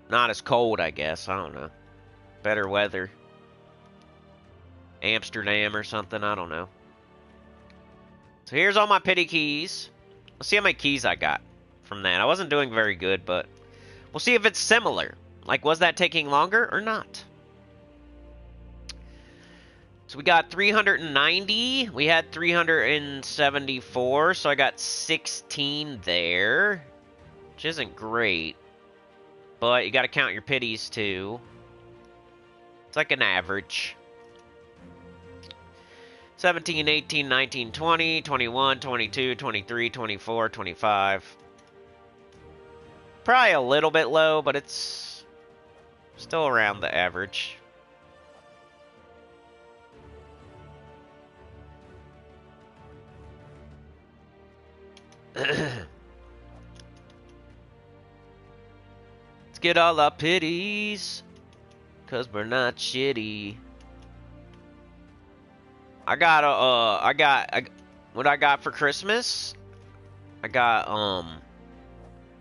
not as cold, I guess. I don't know. Better weather. Amsterdam or something, I don't know. So here's all my pity keys. Let's see how many keys I got from that. I wasn't doing very good, but we'll see if it's similar. Like, was that taking longer or not? So we got 390. We had 374, so I got 16 there, which isn't great. But you got to count your pities, too. It's like an average. 17, 18, 19, 20, 21, 22, 23, 24, 25. Probably a little bit low, but it's still around the average. Let's get all our pities, 'cause we're not shitty. I got what I got for Christmas. I got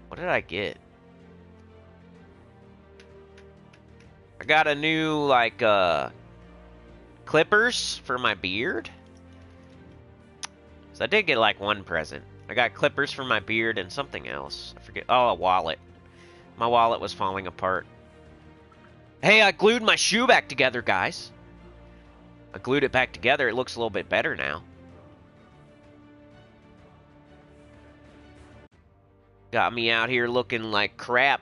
what did I get? I got a new like clippers for my beard. So I did get like one present. I got clippers for my beard and something else. I forget. Oh, a wallet. My wallet was falling apart. Hey, I glued my shoe back together, guys. I glued it back together. It looks a little bit better now. Got me out here looking like crap.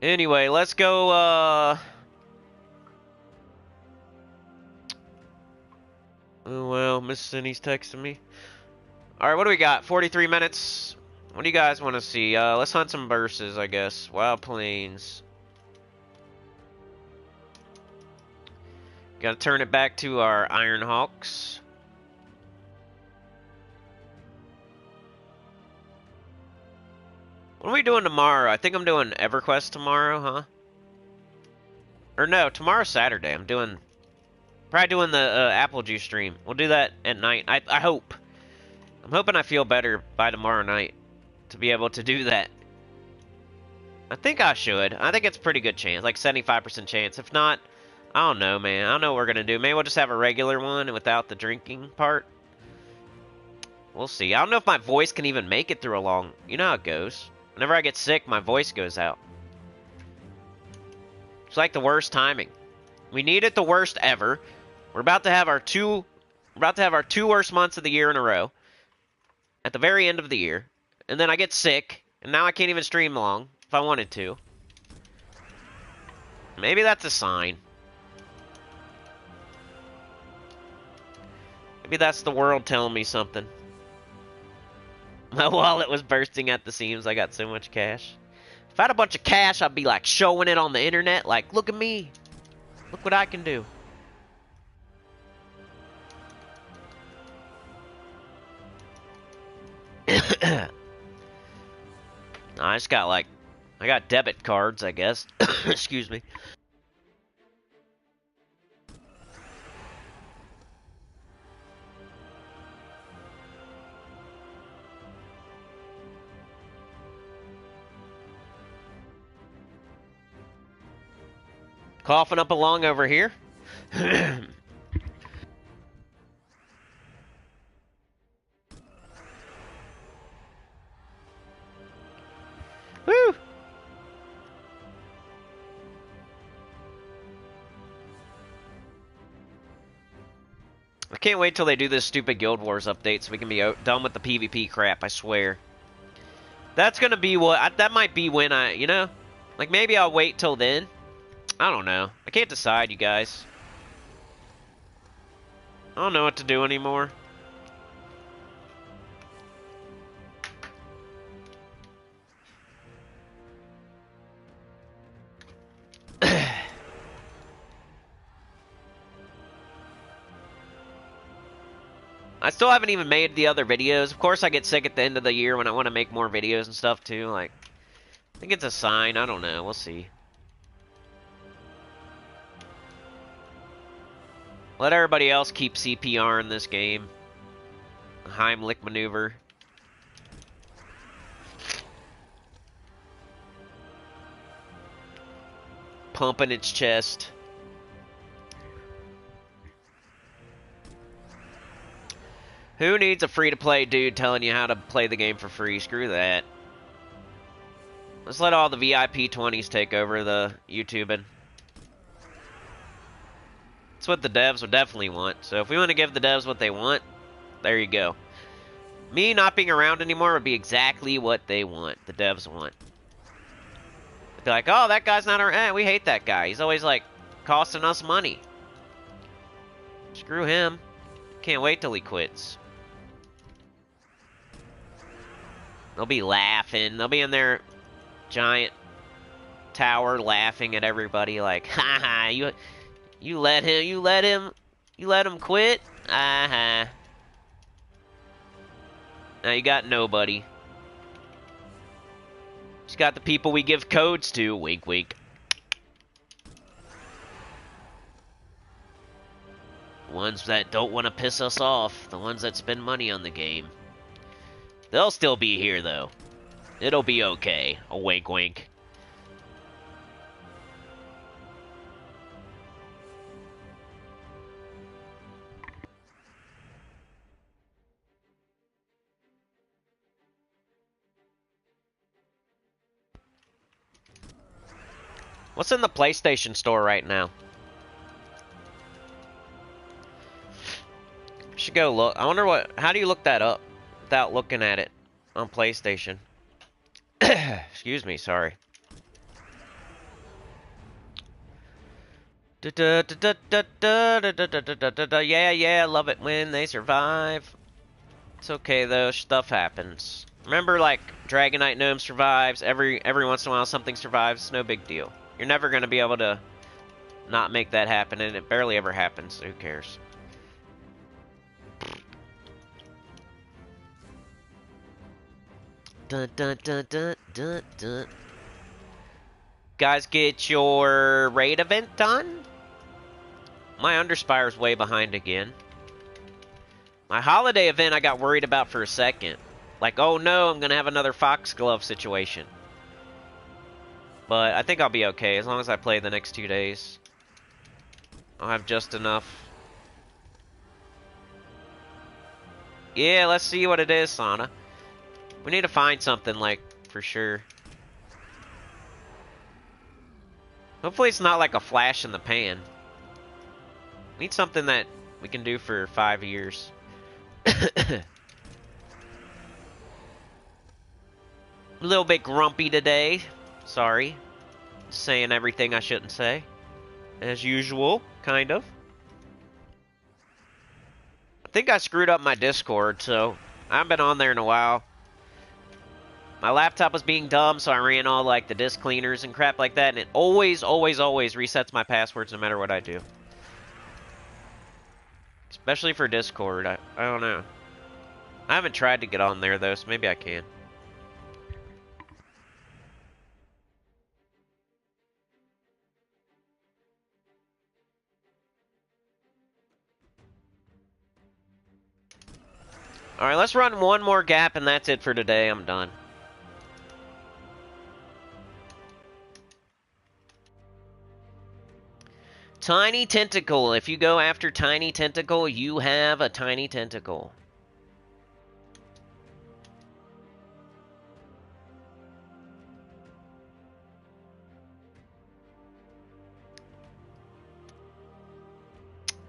Anyway, let's go, Oh, well, Miss Cindy's texting me. Alright, what do we got? 43 minutes. What do you guys want to see? Let's hunt some verses, I guess. Wild Plains. Gotta turn it back to our Iron Hawks. What are we doing tomorrow? I think I'm doing EverQuest tomorrow, huh? Or no, tomorrow's Saturday. I'm doing... Probably doing the apple juice stream. We'll do that at night. I hope. I'm hoping I feel better by tomorrow night to be able to do that. I think I should. I think it's a pretty good chance. Like 75% chance. If not... I don't know, man. I don't know what we're going to do. Maybe we'll just have a regular one without the drinking part. We'll see. I don't know if my voice can even make it through a long... You know how it goes. Whenever I get sick, my voice goes out. It's like the worst timing. We need it the worst ever. We're about to have our two worst months of the year in a row. At the very end of the year. And then I get sick. And now I can't even stream long if I wanted to. Maybe that's a sign. Maybe that's the world telling me something. My wallet was bursting at the seams. I got so much cash. If I had a bunch of cash, I'd be like showing it on the internet. Like, look at me. Look what I can do. I just got like... I got debit cards, I guess. Excuse me. Coughing up a lung over here. I can't wait till they do this stupid Guild Wars update so we can be done with the PvP crap, I swear. That's gonna be what... that might be when I... You know? Like, maybe I'll wait till then. I don't know. I can't decide, you guys. I don't know what to do anymore. I still haven't even made the other videos. Of course, I get sick at the end of the year when I want to make more videos and stuff, too. Like, I think it's a sign. I don't know. We'll see. Let everybody else keep CPR in this game. Heimlich maneuver. Pumping its chest. Who needs a free-to-play dude telling you how to play the game for free? Screw that. Let's let all the VIP 20s take over the YouTubing. That's what the devs would definitely want. So if we want to give the devs what they want, there you go. Me not being around anymore would be exactly what they want. The devs want. They're like, oh, that guy's not around. We hate that guy. He's always, like, costing us money. Screw him. Can't wait till he quits. They'll be laughing. They'll be in their giant tower laughing at everybody like, haha, you let him quit? Now you got nobody. Just got the people we give codes to. Wink, wink. The ones that don't want to piss us off. The ones that spend money on the game. They'll still be here, though. It'll be okay. A wink, wink. What's in the PlayStation Store right now? Should go look. I wonder what... How do you look that up without looking at it on PlayStation? Excuse me, sorry. Yeah, love it when they survive. It's okay though, stuff happens. Remember, like, Dragonite Gnome survives, every once in a while something survives, it's no big deal. You're never gonna be able to not make that happen, and it barely ever happens, so who cares? Dun dun dun dun dun dun. Guys, get your raid event done? My Underspire's way behind again. My holiday event I got worried about for a second. Like, oh no, I'm gonna have another Foxglove situation. But I think I'll be okay as long as I play the next 2 days. I'll have just enough. Yeah, let's see what it is, Sana. We need to find something, like, for sure. Hopefully it's not like a flash in the pan. We need something that we can do for 5 years. A little bit grumpy today. Sorry. Saying everything I shouldn't say. As usual, kind of. I think I screwed up my Discord, so I haven't been on there in a while. My laptop was being dumb, so I ran all, like, the disk cleaners and crap like that, and it always, always, always resets my passwords no matter what I do. Especially for Discord. I don't know. I haven't tried to get on there, though, so maybe I can. Alright, let's run one more gap, and that's it for today. I'm done. Tiny Tentacle. If you go after Tiny Tentacle, you have a Tiny Tentacle.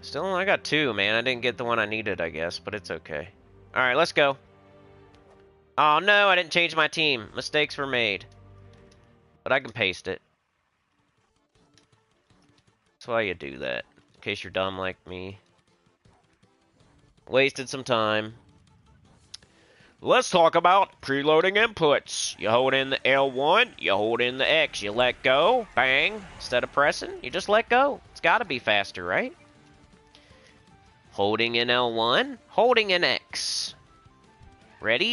Still, I got 2, man. I didn't get the one I needed, I guess, but it's okay. Alright, let's go. Oh, no, I didn't change my team. Mistakes were made. But I can paste it. That's why you do that. In case you're dumb like me. Wasted some time. Let's talk about preloading inputs. You hold in the L1, you hold in the X, you let go, bang. Instead of pressing, you just let go. It's gotta be faster, right? Holding in L1, holding in X. Ready?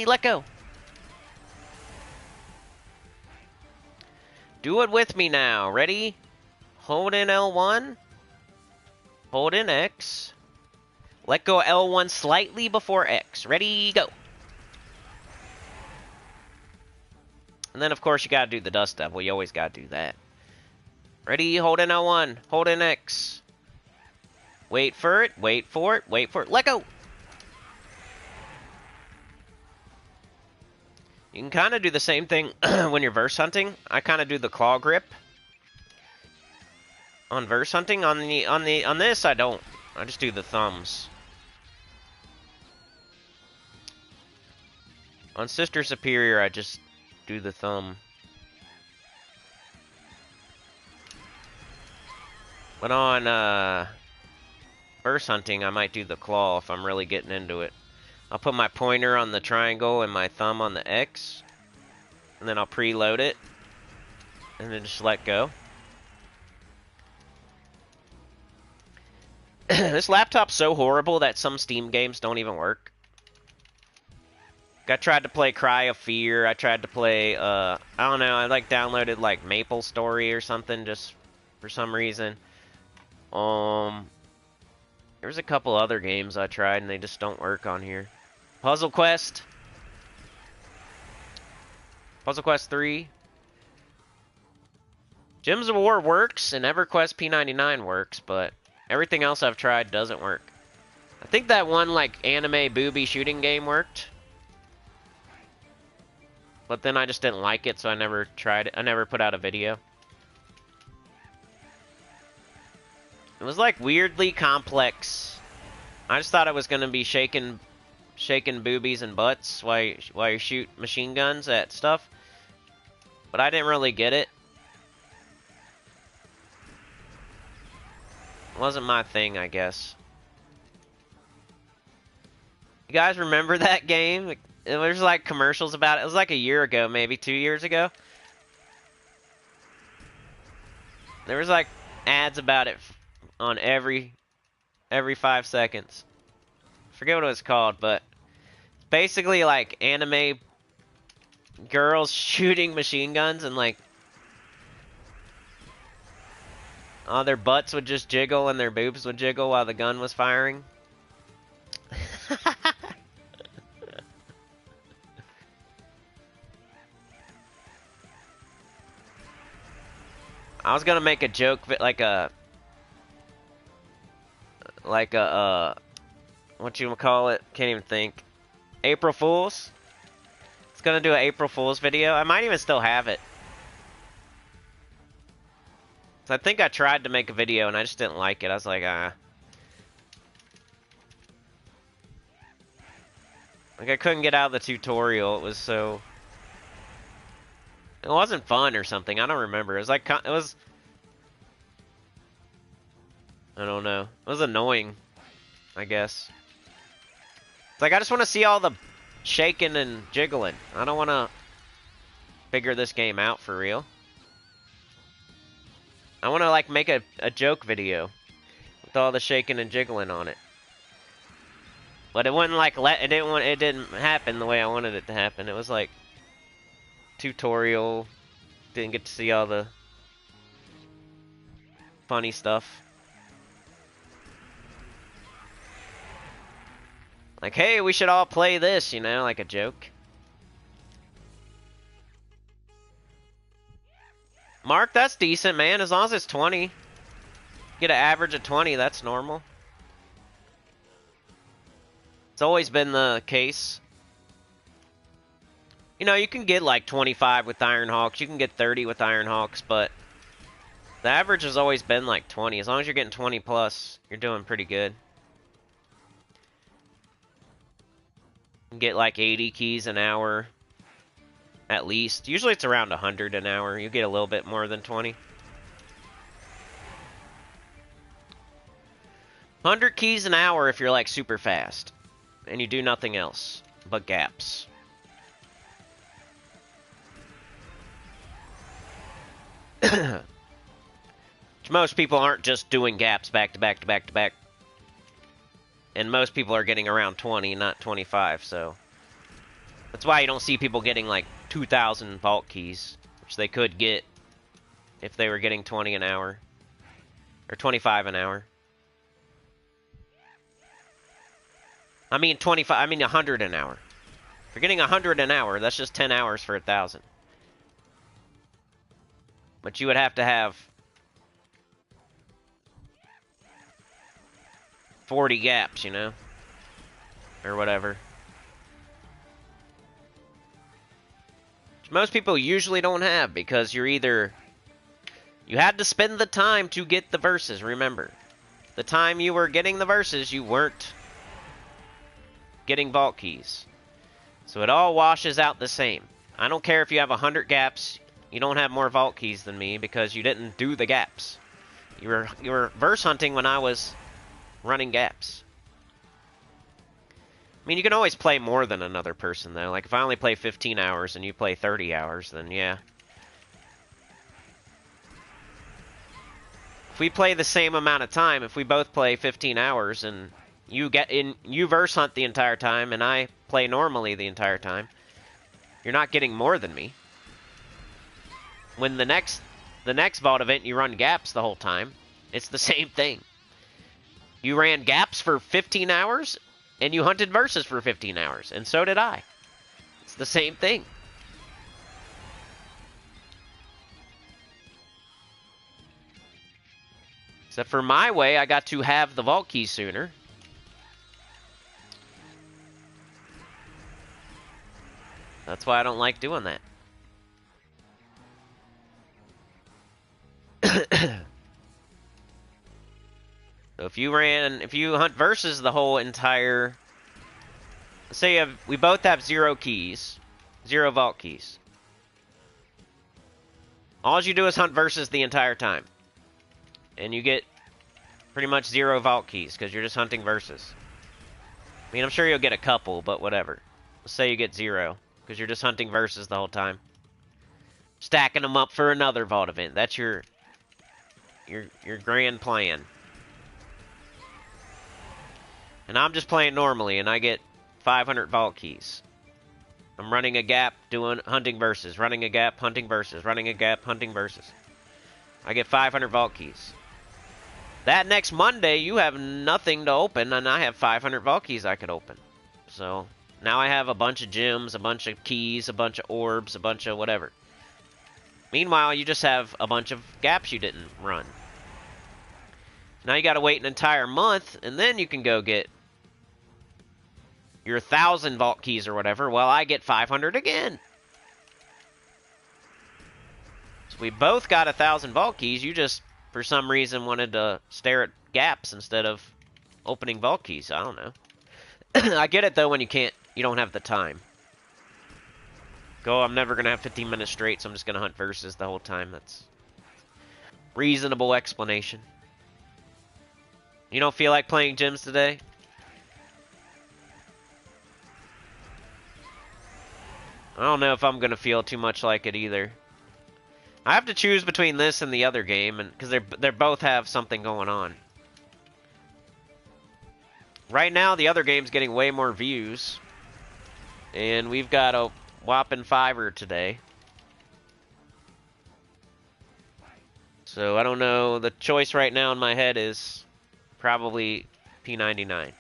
Let go. Do it with me now. Ready? Hold in L1. Hold in X. Let go L1 slightly before X. Ready? Go. And then, of course, you gotta do the dust devil. You always gotta do that. Ready? Hold in L1. Hold in X. Wait for it. Wait for it. Wait for it. Let go. You can kind of do the same thing when you're verse hunting. I kind of do the claw grip on verse hunting. On this, I don't. I just do the thumbs. On Sister Superior, I just do the thumb. But on verse hunting, I might do the claw if I'm really getting into it. I'll put my pointer on the triangle and my thumb on the X. And then I'll preload it. And then just let go. This laptop's so horrible that some Steam games don't even work. I tried to play Cry of Fear. I tried to play, I don't know, I like downloaded like Maple Story or something just for some reason. There's a couple other games I tried and they just don't work on here. Puzzle Quest. Puzzle Quest 3. Gems of War works and EverQuest P99 works, but everything else I've tried doesn't work. I think that one like anime booby shooting game worked. But then I just didn't like it, so I never tried it. I never put out a video. It was like weirdly complex. I just thought it was going to be shaking boobies and butts while you shoot machine guns at stuff. But I didn't really get it. It wasn't my thing, I guess. You guys remember that game? There's like commercials about it. It was like a year ago, maybe 2 years ago. There was like ads about it on every 5 seconds. Forget what it was called, but basically like anime girls shooting machine guns and like their butts would just jiggle and their boobs would jiggle while the gun was firing. I was gonna make a joke, like a what you call it? Can't even think. April Fools. It's gonna do an April Fools video. I might even still have it. So I think I tried to make a video and I just didn't like it. I was like, Like I couldn't get out of the tutorial. It was so. It wasn't fun or something. I don't remember. It was like it was. I don't know. It was annoying, I guess. It's like I just want to see all the shaking and jiggling. I don't want to figure this game out for real. I want to like make a joke video with all the shaking and jiggling on it. But it wouldn't like it didn't happen the way I wanted it to happen. It was like tutorial. Didn't get to see all the funny stuff. Like, hey, we should all play this, you know, like a joke. Mark, that's decent, man. As long as it's 20. Get an average of 20, that's normal. It's always been the case. You know, you can get like 25 with Iron Hawks. You can get 30 with Iron Hawks, but The average has always been like 20. As long as you're getting 20 plus, you're doing pretty good. You can get like 80 keys an hour, at least. Usually it's around 100 an hour. You get a little bit more than 20. 100 keys an hour if you're like super fast. And you do nothing else but gaps. Most people aren't just doing gaps back to back to back to back. And most people are getting around 20, not 25, so... That's why you don't see people getting like 2,000 vault keys, which they could get if they were getting 20 an hour. Or 25 an hour. I mean 100 an hour. If you're getting 100 an hour, that's just 10 hours for 1,000. But you would have to have 40 gaps, you know? Or whatever. Which most people usually don't have, because you're either... You had to spend the time to get the verses, remember. The time you were getting the verses, you weren't getting vault keys. So it all washes out the same. I don't care if you have 100 gaps, you don't have more vault keys than me, because you didn't do the gaps. You were verse hunting when I was running gaps. I mean, you can always play more than another person, though. Like, if I only play 15 hours and you play 30 hours, then yeah. If we play the same amount of time, if we both play 15 hours and you verse hunt the entire time and I play normally the entire time, you're not getting more than me. When the next vault event you run gaps the whole time, it's the same thing. You ran gaps for 15 hours, and you hunted verses for 15 hours, and so did I. It's the same thing. Except for my way, I got to have the vault key sooner. That's why I don't like doing that. So if you hunt versus the whole entire, let's say we both have 0 keys, 0 vault keys. All you do is hunt versus the entire time. And you get pretty much 0 vault keys, because you're just hunting versus. I mean, I'm sure you'll get a couple, but whatever. Let's say you get 0, because you're just hunting versus the whole time. Stacking them up for another vault event. That's your grand plan. And I'm just playing normally, and I get 500 vault keys. I'm running a gap, doing hunting versus, running a gap, hunting versus, running a gap, hunting versus. I get 500 vault keys. That next Monday, you have nothing to open, and I have 500 vault keys I could open. So, now I have a bunch of gems, a bunch of keys, a bunch of orbs, a bunch of whatever. Meanwhile, you just have a bunch of gaps you didn't run. Now you gotta wait an entire month, and then you can go get your 1,000 vault keys or whatever, while I get 500 again. So we both got 1,000 vault keys. You just, for some reason, wanted to stare at gaps instead of opening vault keys. I don't know. I get it, though, when you don't have the time. I'm never going to have 15 minutes straight, so I'm just going to hunt versus the whole time. That's reasonable explanation. You don't feel like playing gyms today? I don't know if I'm going to feel too much like it either. I have to choose between this and the other game, and because they both have something going on. Right now, the other game's getting way more views. And we've got a whopping 5er today. So, I don't know. The choice right now in my head is probably P99.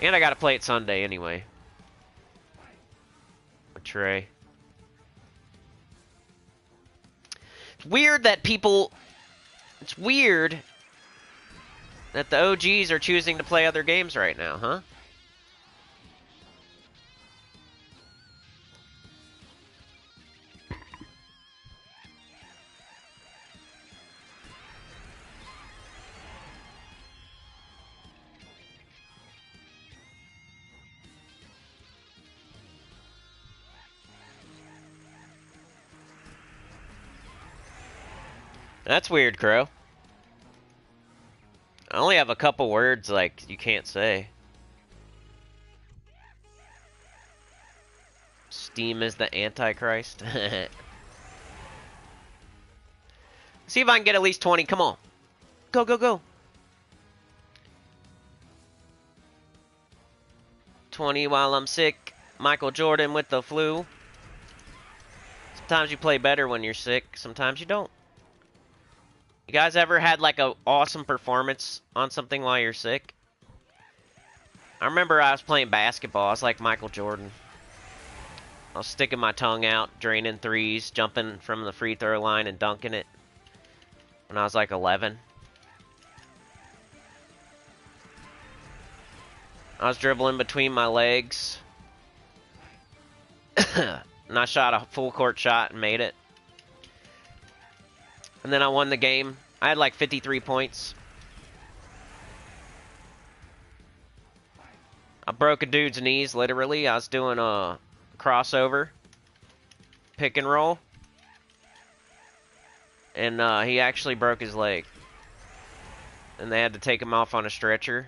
And I gotta play it Sunday anyway. A Trey. It's weird that people... It's weird that the OGs are choosing to play other games right now, huh? That's weird, Crow. I only have a couple words like you can't say. Steam is the Antichrist. See if I can get at least 20. Come on. Go, go, go. 20 while I'm sick. Michael Jordan with the flu. Sometimes you play better when you're sick. Sometimes you don't. You guys ever had like a awesome performance on something while you're sick? I remember I was playing basketball. I was like Michael Jordan. I was sticking my tongue out, draining threes, jumping from the free throw line and dunking it when I was like 11. I was dribbling between my legs. And I shot a full court shot and made it. And then I won the game. I had like 53 points. I broke a dude's knees, literally. I was doing a crossover, pick and roll. And he actually broke his leg. And they had to take him off on a stretcher.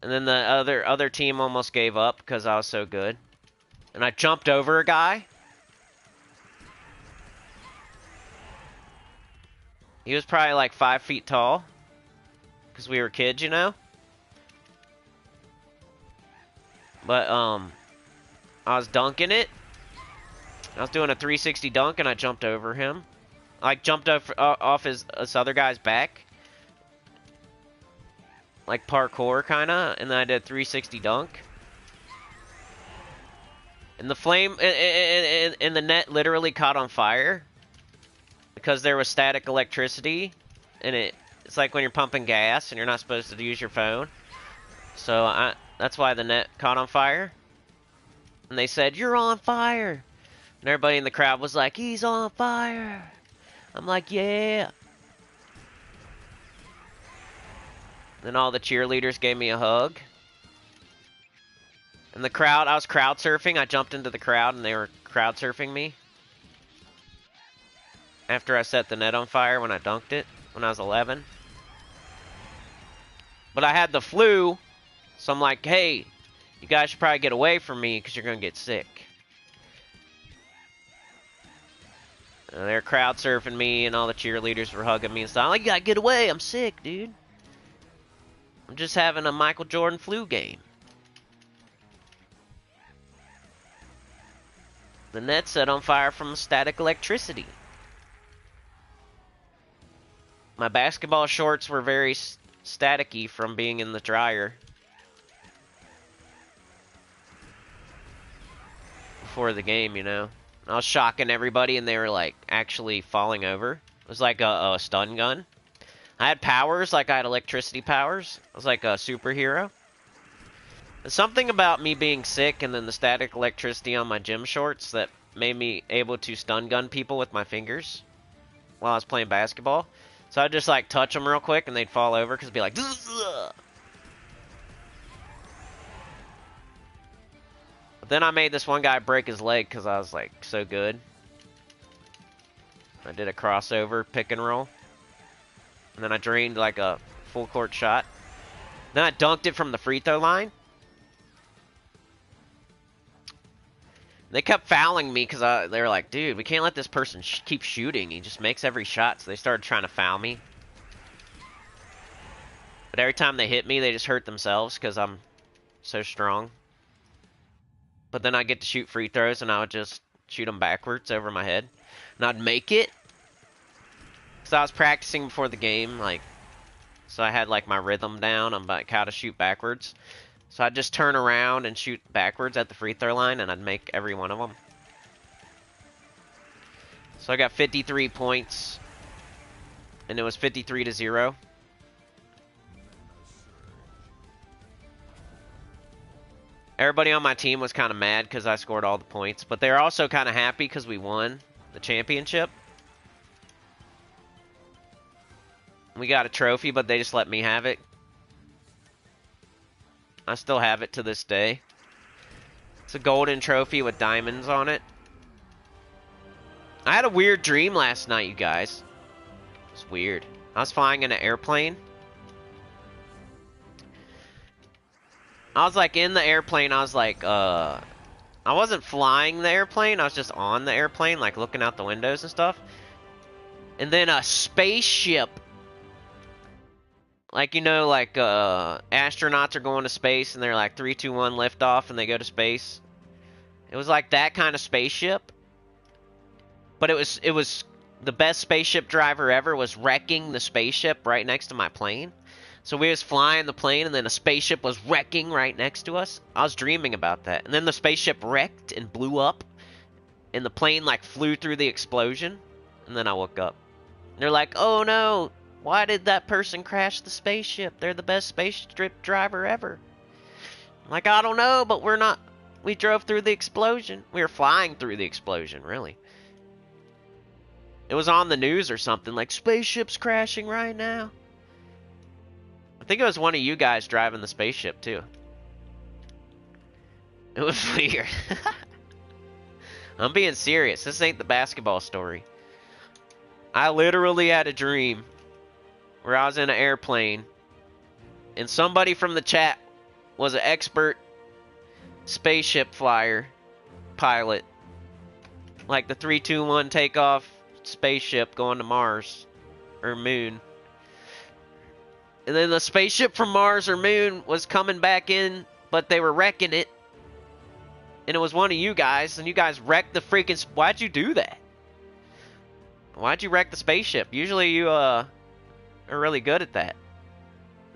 And then the other team almost gave up because I was so good. And I jumped over a guy. He was probably like 5 feet tall. Because we were kids, you know? But, I was dunking it. I was doing a 360 dunk and I jumped over him. I jumped off this other guy's back. Like parkour, kinda. And then I did a 360 dunk. And the flame in the net literally caught on fire. Because there was static electricity. And it's like when you're pumping gas and you're not supposed to use your phone. So that's why the net caught on fire. And they said, "You're on fire." And everybody in the crowd was like, "He's on fire." I'm like, "Yeah." Then all the cheerleaders gave me a hug. And the crowd, I was crowd surfing. I jumped into the crowd and they were crowd surfing me. After I set the net on fire when I dunked it, when I was 11. But I had the flu, so I'm like, "Hey, you guys should probably get away from me because you're going to get sick." And they're crowd surfing me and all the cheerleaders were hugging me and stuff. I'm like, "You gotta get away, I'm sick, dude. I'm just having a Michael Jordan flu game." The net set on fire from static electricity. My basketball shorts were very staticky from being in the dryer. Before the game, you know. I was shocking everybody and they were like actually falling over. It was like a stun gun. I had powers, like I had electricity powers. I was like a superhero. There's something about me being sick and then the static electricity on my gym shorts that made me able to stun gun people with my fingers while I was playing basketball. So I'd just like touch them real quick and they'd fall over because it'd be like, "Ugh." But then I made this one guy break his leg because I was like so good. I did a crossover pick and roll. And then I drained like a full court shot. Then I dunked it from the free throw line. They kept fouling me because they were like, "Dude, we can't let this person keep shooting. He just makes every shot." So they started trying to foul me. But every time they hit me, they just hurt themselves because I'm so strong. But then I get to shoot free throws and I would just shoot them backwards over my head. And I'd make it. So I was practicing before the game, like, so I had like my rhythm down on like how to shoot backwards. So I'd just turn around and shoot backwards at the free throw line and I'd make every one of them. So I got 53 points. And it was 53-0. Everybody on my team was kind of mad because I scored all the points. But they were also kind of happy because we won the championship. We got a trophy, but they just let me have it. I still have it to this day. It's a golden trophy with diamonds on it. I had a weird dream last night, you guys. It's weird. I was flying in an airplane. I was like in the airplane, I was like, I wasn't flying the airplane, I was just on the airplane, like looking out the windows and stuff. And then a spaceship, like, you know, like, astronauts are going to space and they're like 3, 2, 1 lift off and they go to space. It was like that kind of spaceship. But it was the best spaceship driver ever was wrecking the spaceship right next to my plane. So we was flying the plane and then a spaceship was wrecking right next to us. I was dreaming about that. And then the spaceship wrecked and blew up. And the plane like flew through the explosion. And then I woke up. And they're like, oh no, why did that person crash the spaceship? They're the best spaceship driver ever. I'm like, I don't know, but we drove through the explosion. We were flying through the explosion, really. It was on the news or something, like, spaceship's crashing right now. I think it was one of you guys driving the spaceship, too. It was weird. I'm being serious. This ain't the basketball story. I literally had a dream where I was in an airplane, and somebody from the chat was an expert spaceship flyer pilot. Like the 3, 2, 1 takeoff spaceship going to Mars or Moon. And then the spaceship from Mars or Moon was coming back in, but they were wrecking it. And it was one of you guys, and you guys wrecked the freaking... Why'd you do that? Why'd you wreck the spaceship? Usually you are really good at that.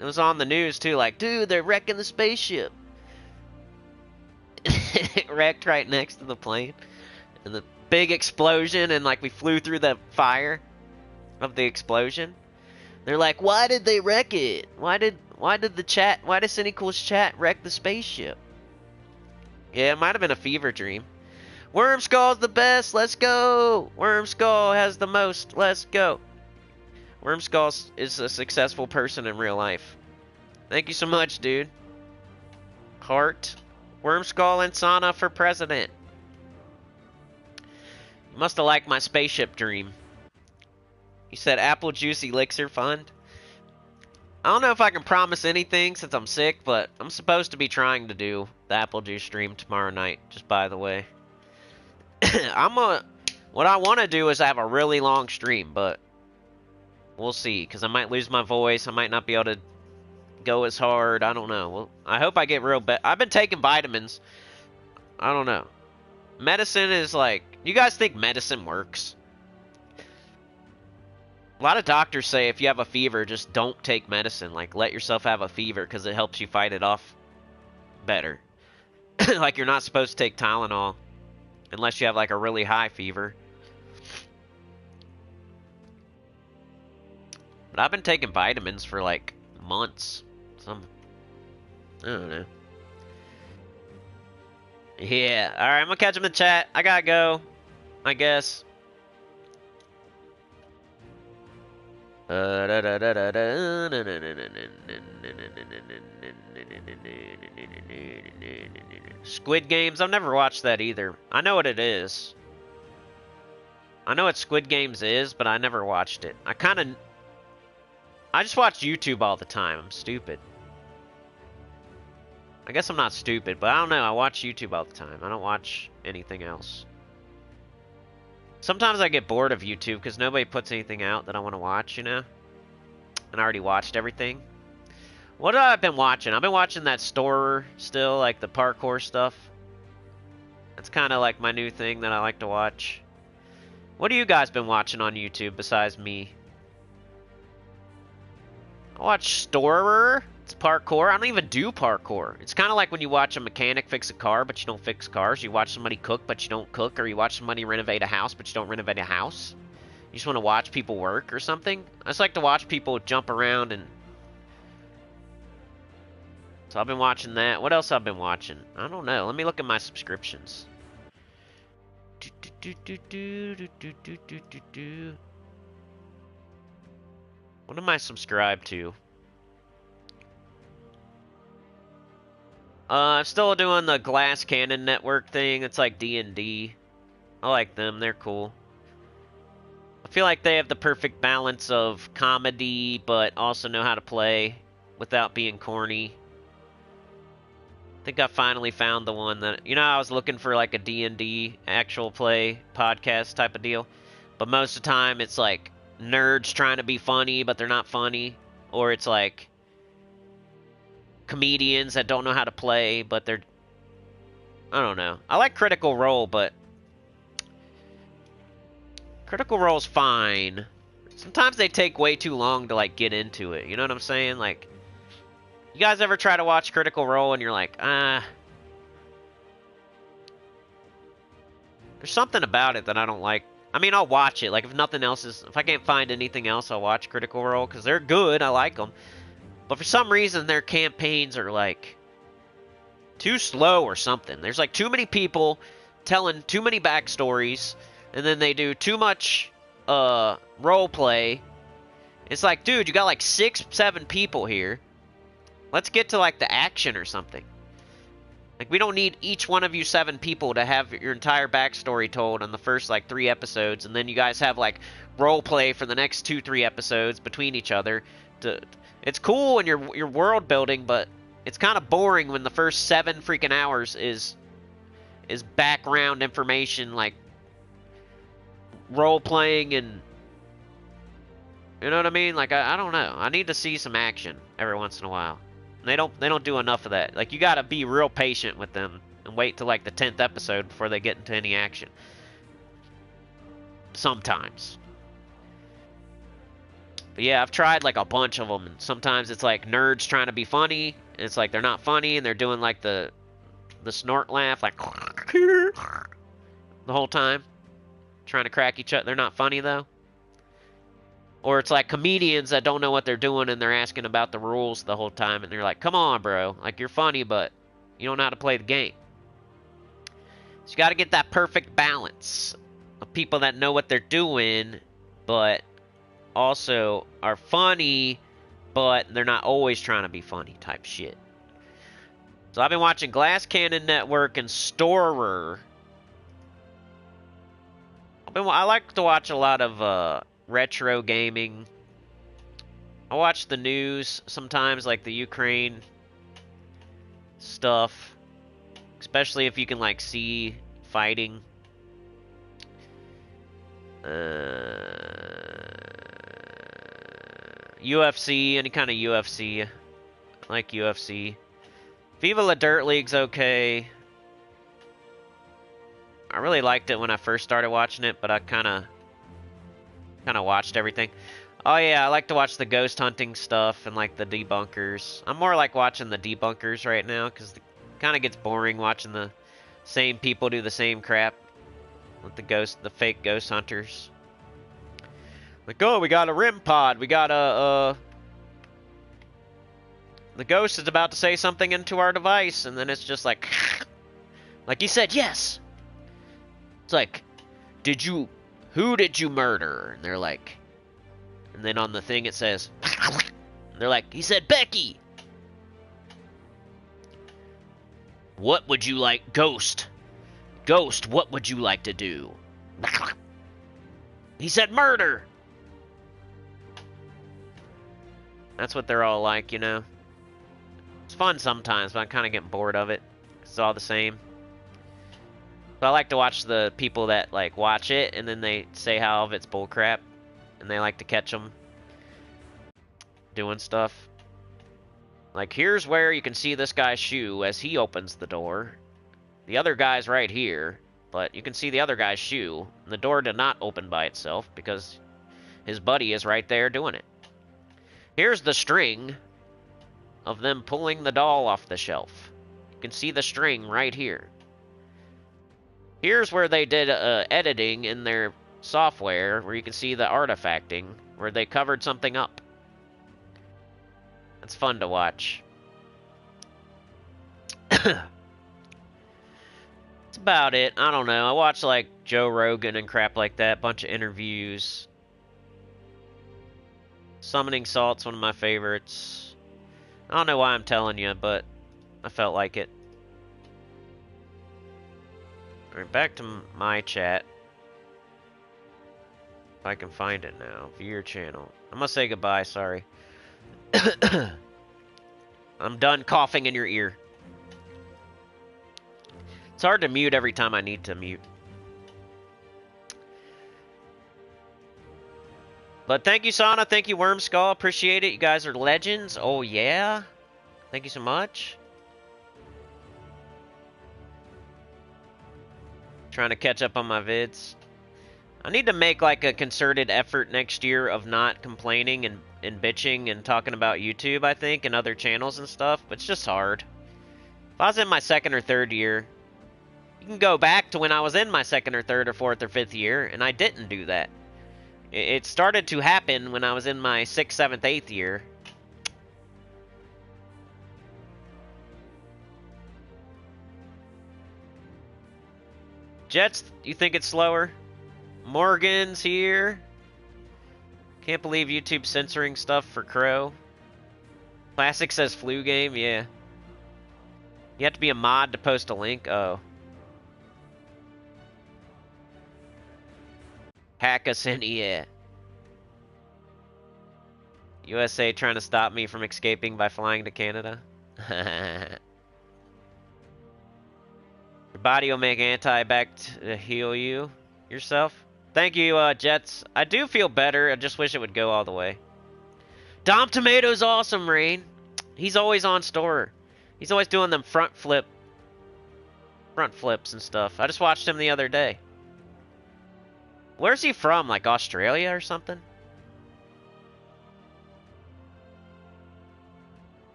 It was on the news too, like, dude, they're wrecking the spaceship. It wrecked right next to the plane. And the big explosion, and like we flew through the fire of the explosion. They're like, why did they wreck it? Why did Sinnycool's chat wreck the spaceship? Yeah, it might have been a fever dream. Wormskull's the best, let's go! Wormskull has the most, let's go! Wormskull is a successful person in real life. Thank you so much, dude. Heart. Wormskull and Sana for president. You must have liked my spaceship dream. You said Apple Juice Elixir Fund. I don't know if I can promise anything since I'm sick, but I'm supposed to be trying to do the Apple Juice stream tomorrow night, just by the way. What I want to do is have a really long stream, but we'll see, because I might lose my voice, I might not be able to go as hard, I don't know. Well, I hope I get real better. I've been taking vitamins. I don't know. Medicine is like, you guys think medicine works? A lot of doctors say if you have a fever, just don't take medicine. Like, let yourself have a fever because it helps you fight it off better. Like, you're not supposed to take Tylenol unless you have, like, a really high fever. But I've been taking vitamins for, like, months. I don't know. Yeah. Alright, I'm gonna catch him in the chat. I gotta go, I guess. Squid Games? I've never watched that either. I know what it is. I know what Squid Games is, but I never watched it. I just watch YouTube all the time. I'm stupid. I guess I'm not stupid, but I don't know. I watch YouTube all the time. I don't watch anything else. Sometimes I get bored of YouTube because nobody puts anything out that I want to watch, you know? And I already watched everything. What have I been watching? I've been watching that store still, like the parkour stuff. That's kind of like my new thing that I like to watch. What have you guys been watching on YouTube besides me? I watch Storer. It's parkour. I don't even do parkour. It's kind of like when you watch a mechanic fix a car, but you don't fix cars. You watch somebody cook, but you don't cook. Or you watch somebody renovate a house, but you don't renovate a house. You just want to watch people work or something. I just like to watch people jump around and... So I've been watching that. What else I've been watching? I don't know. Let me look at my subscriptions. What am I subscribed to? I'm still doing the Glass Cannon Network thing. It's like D&D. I like them. They're cool. I feel like they have the perfect balance of comedy, but also know how to play without being corny. I think I finally found the one that, I was looking for like a D&D actual play podcast type of deal. But most of the time it's like nerds trying to be funny, but they're not funny. Or it's like comedians that don't know how to play, but they're, I don't know. I like Critical Role, but Critical Role's fine. Sometimes they take way too long to like get into it. You know what I'm saying? Like, you guys ever try to watch Critical Role and you're like, there's something about it that I don't like. I mean, I'll watch it. Like, if I can't find anything else, I'll watch Critical Role because they're good. I like them. But for some reason, their campaigns are like too slow or something. There's like too many people telling too many backstories, and then they do too much role play. It's like, dude, you got like 6, 7 people here. Let's get to like the action or something. Like, we don't need each one of you 7 people to have your entire backstory told on the first like 3 episodes, and then you guys have like role play for the next 2, 3 episodes between each other. It's cool in your world building, but it's kind of boring when the first 7 freaking hours is background information, like role playing, and you know what I mean? Like, I don't know. I need to see some action every once in a while. And they don't do enough of that. Like, you gotta be real patient with them and wait till like the 10th episode before they get into any action. Sometimes. But yeah, I've tried like a bunch of them, and sometimes it's like nerds trying to be funny, and it's like they're not funny, and they're doing like the snort laugh, like the whole time, trying to crack each other. They're not funny though. Or it's like comedians that don't know what they're doing, and they're asking about the rules the whole time, and they're like, come on, bro. Like, you're funny, but you don't know how to play the game. So you got to get that perfect balance of people that know what they're doing, but also are funny, but they're not always trying to be funny type shit. So I've been watching Glass Cannon Network and Storer. I like to watch a lot of retro gaming. I watch the news sometimes, like the Ukraine stuff, especially if you can like see fighting. UFC, any kind of UFC. I like UFC. Viva La Dirt League's okay. I really liked it when I first started watching it, but I kind of watched everything. Oh yeah, I like to watch the ghost hunting stuff and like the debunkers. I'm more like watching the debunkers right now because it kind of gets boring watching the same people do the same crap with the fake ghost hunters. Like, oh, we got a REM pod. We got the ghost is about to say something into our device, and then it's just like he said yes. It's like, who did you murder? And they're like, and then on the thing it says, and they're like, he said Becky. What would you like, Ghost? Ghost, what would you like to do? He said murder. That's what they're all like, you know. It's fun sometimes, but I'm kind of getting bored of it. It's all the same. But I like to watch the people that like watch it and then they say how it's bullcrap, and they like to catch them doing stuff. Like, here's where you can see this guy's shoe as he opens the door. The other guy's right here, but you can see the other guy's shoe. And the door did not open by itself because his buddy is right there doing it. Here's the string of them pulling the doll off the shelf. You can see the string right here. Here's where they did editing in their software, where you can see the artifacting, where they covered something up. It's fun to watch. That's about it. I don't know. I watch like Joe Rogan and crap like that. Bunch of interviews. Summoning Salt's one of my favorites. I don't know why I'm telling you, but I felt like it. Alright, back to my chat. If I can find it now. View your channel. I'm gonna say goodbye, sorry. I'm done coughing in your ear. It's hard to mute every time I need to mute. But thank you, Sana. Thank you, Wormskull. Appreciate it. You guys are legends. Oh, yeah. Thank you so much. Trying to catch up on my vids. I need to make like a concerted effort next year of not complaining and bitching and talking about YouTube, I think, and other channels and stuff, but it's just hard. If I was in my second or third year, you can go back to when I was in my second or third or fourth or fifth year, and I didn't do that. It started to happen when I was in my 6th, 7th, 8th year. Jets, you think it's slower? Morgan's here. Can't believe YouTube's censoring stuff for Crow. Classic says flu game, yeah. You have to be a mod to post a link? Oh. Hack us in, yeah. USA trying to stop me from escaping by flying to Canada. Your body will make anti-bac to heal you yourself. Thank you, Jets. I do feel better. I just wish it would go all the way. Dom Tomato's awesome, Rain. He's always on store. He's always doing them front flips and stuff. I just watched him the other day. Where's he from? Like Australia or something?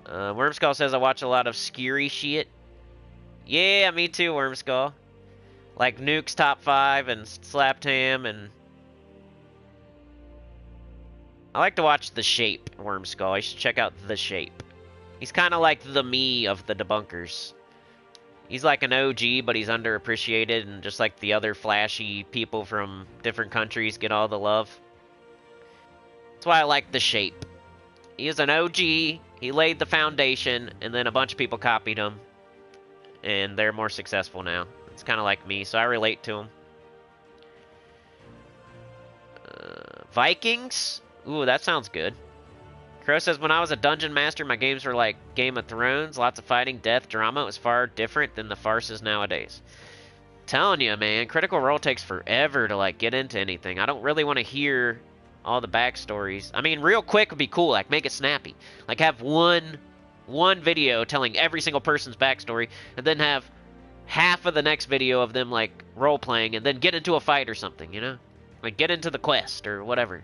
Wormskull says I watch a lot of scary shit. Yeah, me too, Wormskull. Like Nuke's Top 5 and Slapped Ham and... I like to watch The Shape, Wormskull. You should check out The Shape. He's kind of like the me of the debunkers. He's like an OG, but he's underappreciated, and just like the other flashy people from different countries get all the love. That's why I like The Shape. He is an OG, he laid the foundation, and then a bunch of people copied him, and they're more successful now. It's kind of like me, so I relate to him. Vikings? Ooh, that sounds good. Crow says, when I was a dungeon master, my games were like Game of Thrones, lots of fighting, death, drama. It was far different than the farces nowadays. Telling you, man, Critical Role takes forever to like get into anything. I don't really want to hear all the backstories. I mean, real quick would be cool, like make it snappy. Like have one video telling every single person's backstory, and then have half of the next video of them like role-playing, and then get into a fight or something, you know? Like get into the quest or whatever.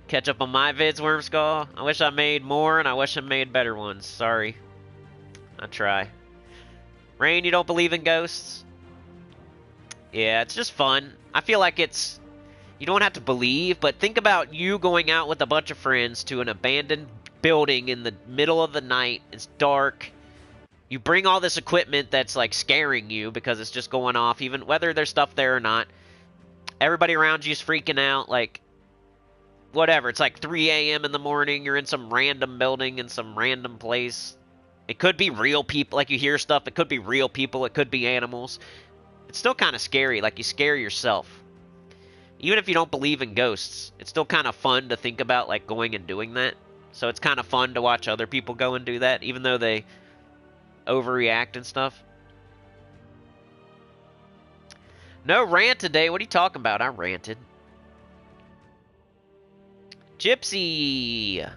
Catch up on my vids, Wormskull. I wish I made more, and I wish I made better ones. Sorry. I try. Rain, you don't believe in ghosts? Yeah, it's just fun. I feel like it's... You don't have to believe, but think about you going out with a bunch of friends to an abandoned building in the middle of the night. It's dark. You bring all this equipment that's, like, scaring you because it's just going off, even whether there's stuff there or not. Everybody around you is freaking out, like... Whatever, it's like 3 a.m. in the morning, you're in some random building in some random place. It could be real people, like you hear stuff, it could be real people, it could be animals. It's still kind of scary, like you scare yourself. Even if you don't believe in ghosts, it's still kind of fun to think about like going and doing that. So it's kind of fun to watch other people go and do that, even though they overreact and stuff. No rant today, what are you talking about? I ranted. Gypsy!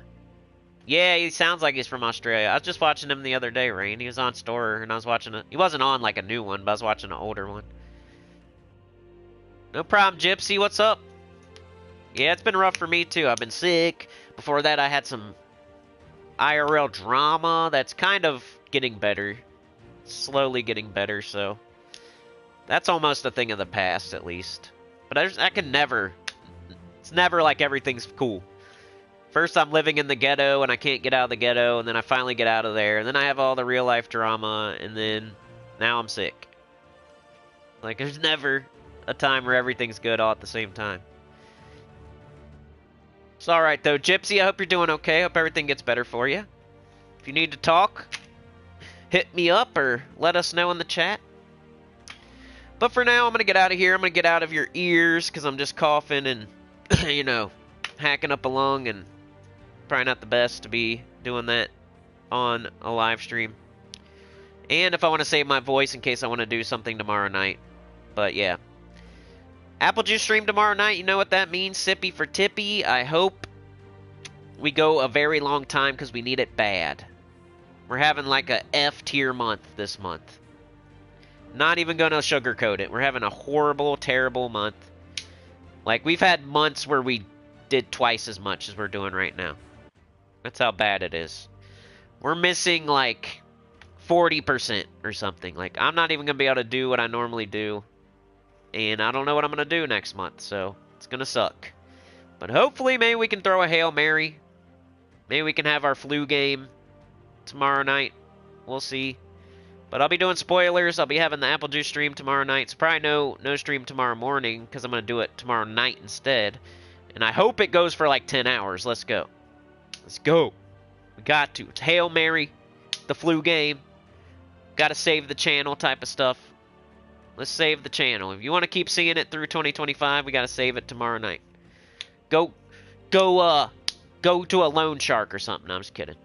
Yeah, he sounds like he's from Australia. I was just watching him the other day, Rain. He was on store, and I was watching he wasn't on, like, a new one, but I was watching an older one. No problem, Gypsy. What's up? Yeah, it's been rough for me, too. I've been sick. Before that, I had some IRL drama that's kind of getting better. Slowly getting better, so... That's almost a thing of the past, at least. But I can never... It's never like everything's cool. First, I'm living in the ghetto, and I can't get out of the ghetto, and then I finally get out of there, and then I have all the real-life drama, and then now I'm sick. Like, there's never a time where everything's good all at the same time. It's alright, though. Gypsy, I hope you're doing okay. Hope everything gets better for you. If you need to talk, hit me up or let us know in the chat. But for now, I'm going to get out of here. I'm going to get out of your ears because I'm just coughing and, you know, hacking up a lung, and probably not the best to be doing that on a live stream. And if I want to save my voice in case I want to do something tomorrow night. But yeah. Apple Juice stream tomorrow night. You know what that means. Sippy for Tippy. I hope we go a very long time because we need it bad. We're having like a F tier month this month. Not even going to sugarcoat it. We're having a horrible, terrible month. Like, we've had months where we did twice as much as we're doing right now. That's how bad it is. We're missing like 40% or something. Like, I'm not even going to be able to do what I normally do. And I don't know what I'm going to do next month, so it's going to suck. But hopefully, maybe we can throw a Hail Mary. Maybe we can have our flu game tomorrow night. We'll see. But I'll be doing spoilers. I'll be having the Apple Juice stream tomorrow night. So probably no stream tomorrow morning because I'm going to do it tomorrow night instead. And I hope it goes for like 10 hours. Let's go. Let's go. We got to. It's Hail Mary, the flu game. Got to save the channel type of stuff. Let's save the channel. If you want to keep seeing it through 2025, we got to save it tomorrow night. Go to a loan shark or something. No, I'm just kidding.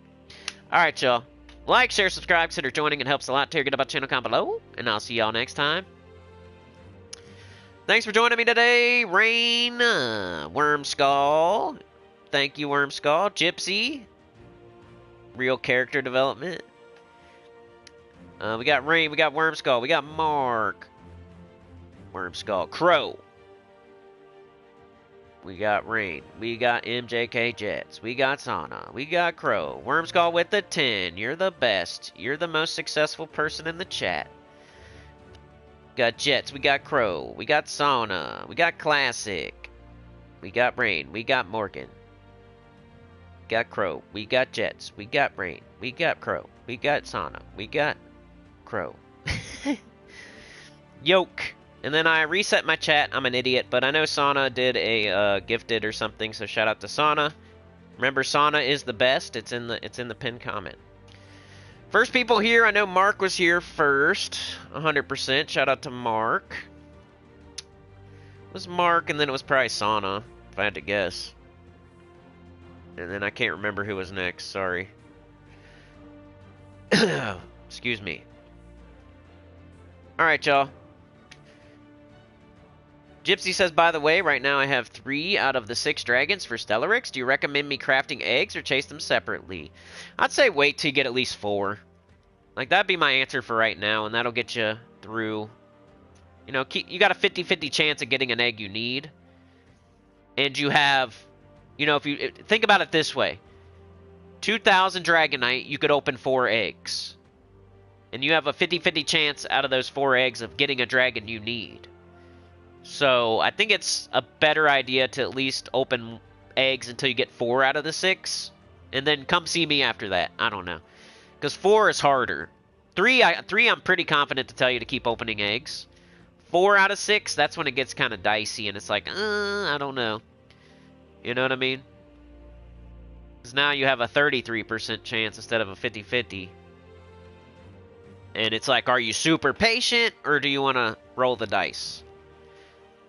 All right, y'all. Like, share, subscribe, consider joining. It helps a lot. Tell your good about the channel comment below. And I'll see y'all next time. Thanks for joining me today, Rain, Wormskull. Thank you, Wormskull. Gypsy. Real character development. We got Rain, we got Wormskull, we got Mark. Wormskull. Crow. We got Rain. We got MJK Jets. We got Sauna. We got Crow. Wormskull with the 10. You're the best. You're the most successful person in the chat. We got Jets. We got Crow. We got Sauna. We got Classic. We got Rain. We got Morgan. We got Crow. We got Jets. We got Rain. We got Crow. We got Sauna. We got Crow. Yoke. And then I reset my chat. I'm an idiot, but I know Sauna did a gifted or something, so shout out to Sauna. Remember, Sauna is the best. It's in the pinned comment. First people here, I know Mark was here first. 100%. Shout out to Mark. It was Mark, and then it was probably Sauna, if I had to guess. And then I can't remember who was next. Sorry. Excuse me. Alright, y'all. Gypsy says, by the way, right now I have 3 out of the 6 dragons for Stellarix. Do you recommend me crafting eggs or chase them separately? I'd say wait till you get at least 4. Like, that'd be my answer for right now, and that'll get you through. You know, you got a 50-50 chance of getting an egg you need. And you have, you know, if you think about it this way. 2,000 Dragonite, you could open 4 eggs. And you have a 50-50 chance out of those 4 eggs of getting a dragon you need. So, I think it's a better idea to at least open eggs until you get 4 out of the 6. And then come see me after that. I don't know. Because 4 is harder. 3, I'm pretty confident to tell you to keep opening eggs. 4 out of 6, that's when it gets kind of dicey. And it's like, I don't know. You know what I mean? Because now you have a 33% chance instead of a 50-50. And it's like, are you super patient? Or do you want to roll the dice?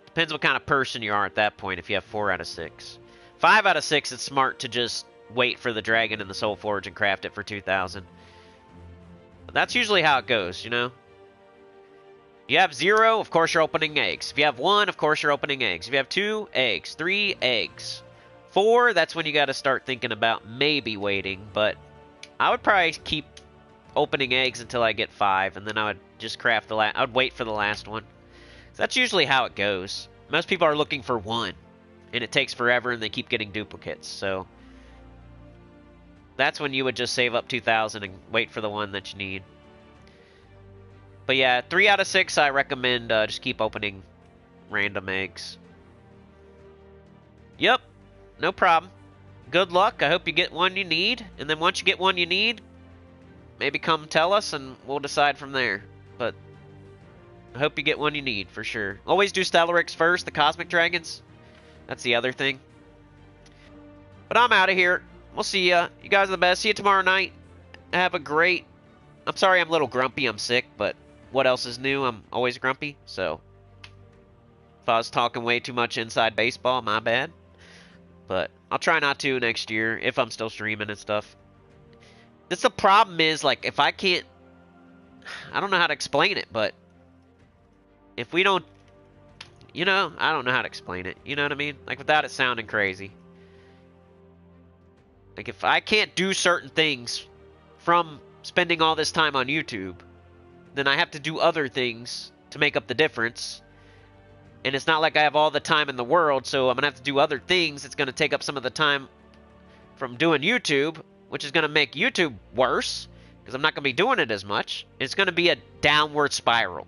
Depends what kind of person you are at that point if you have 4 out of 6. 5 out of 6, it's smart to just wait for the dragon in the Soul Forge and craft it for 2,000. But that's usually how it goes, you know? If you have 0, of course you're opening eggs. If you have 1, of course you're opening eggs. If you have 2, eggs. 3, eggs. 4, that's when you got to start thinking about maybe waiting. But I would probably keep opening eggs until I get 5, and then I would just craft the last. I would wait for the last one. That's usually how it goes. Most people are looking for 1, and it takes forever, and they keep getting duplicates. So that's when you would just save up 2,000 and wait for the one that you need. But yeah, 3 out of 6, I recommend just keep opening random eggs. Yep, no problem. Good luck. I hope you get one you need, and then once you get one you need, maybe come tell us, and we'll decide from there. But I hope you get one you need, for sure. Always do Stellarix first, the Cosmic Dragons. That's the other thing. But I'm out of here. We'll see ya. You guys are the best. See you tomorrow night. Have a great... I'm sorry I'm a little grumpy. I'm sick, but what else is new, I'm always grumpy. So if I was talking way too much inside baseball, my bad. But I'll try not to next year if I'm still streaming and stuff. The problem is, like, if I can't, I don't know how to explain it, but if we don't, you know, I don't know how to explain it. You know what I mean? Like, without it sounding crazy. Like, if I can't do certain things from spending all this time on YouTube, then I have to do other things to make up the difference. And it's not like I have all the time in the world, so I'm going to have to do other things. It's going to take up some of the time from doing YouTube, which is going to make YouTube worse, because I'm not going to be doing it as much. It's going to be a downward spiral.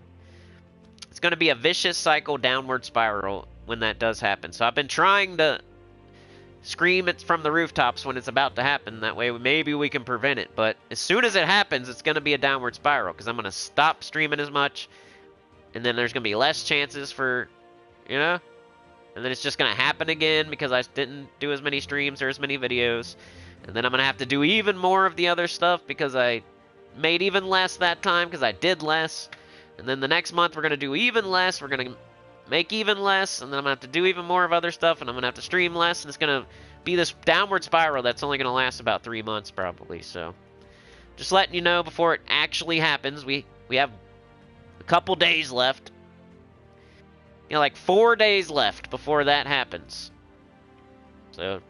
It's going to be a vicious cycle downward spiral when that does happen. So I've been trying to scream it from the rooftops when it's about to happen. That way maybe we can prevent it. But as soon as it happens, it's going to be a downward spiral, because I'm going to stop streaming as much, and then there's going to be less chances for, you know? And then it's just going to happen again because I didn't do as many streams or as many videos. And then I'm going to have to do even more of the other stuff because I made even less that time because I did less. And then the next month we're going to do even less. We're going to make even less. And then I'm going to have to do even more of other stuff. And I'm going to have to stream less. And it's going to be this downward spiral that's only going to last about 3 months probably. So just letting you know before it actually happens. We have a couple days left. You know, like 4 days left before that happens. So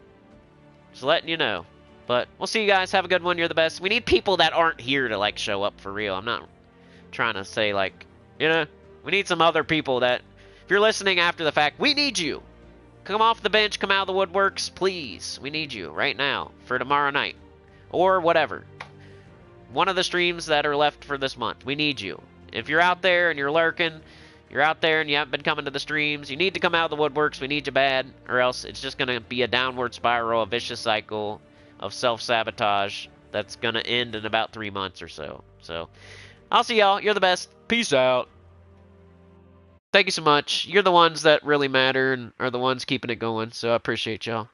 just letting you know. But we'll see you guys. Have a good one. You're the best. We need people that aren't here to, like, show up for real. I'm not trying to say, like, you know, we need some other people that, if you're listening after the fact, we need you. Come off the bench. Come out of the woodworks. Please. We need you right now for tomorrow night. Or whatever. One of the streams that are left for this month. We need you. If you're out there and you're lurking, you're out there and you haven't been coming to the streams, you need to come out of the woodworks. We need you bad. Or else it's just going to be a downward spiral, a vicious cycle of self-sabotage that's going to end in about 3 months or so. So, I'll see y'all. You're the best. Peace out. Thank you so much. You're the ones that really matter and are the ones keeping it going, so I appreciate y'all.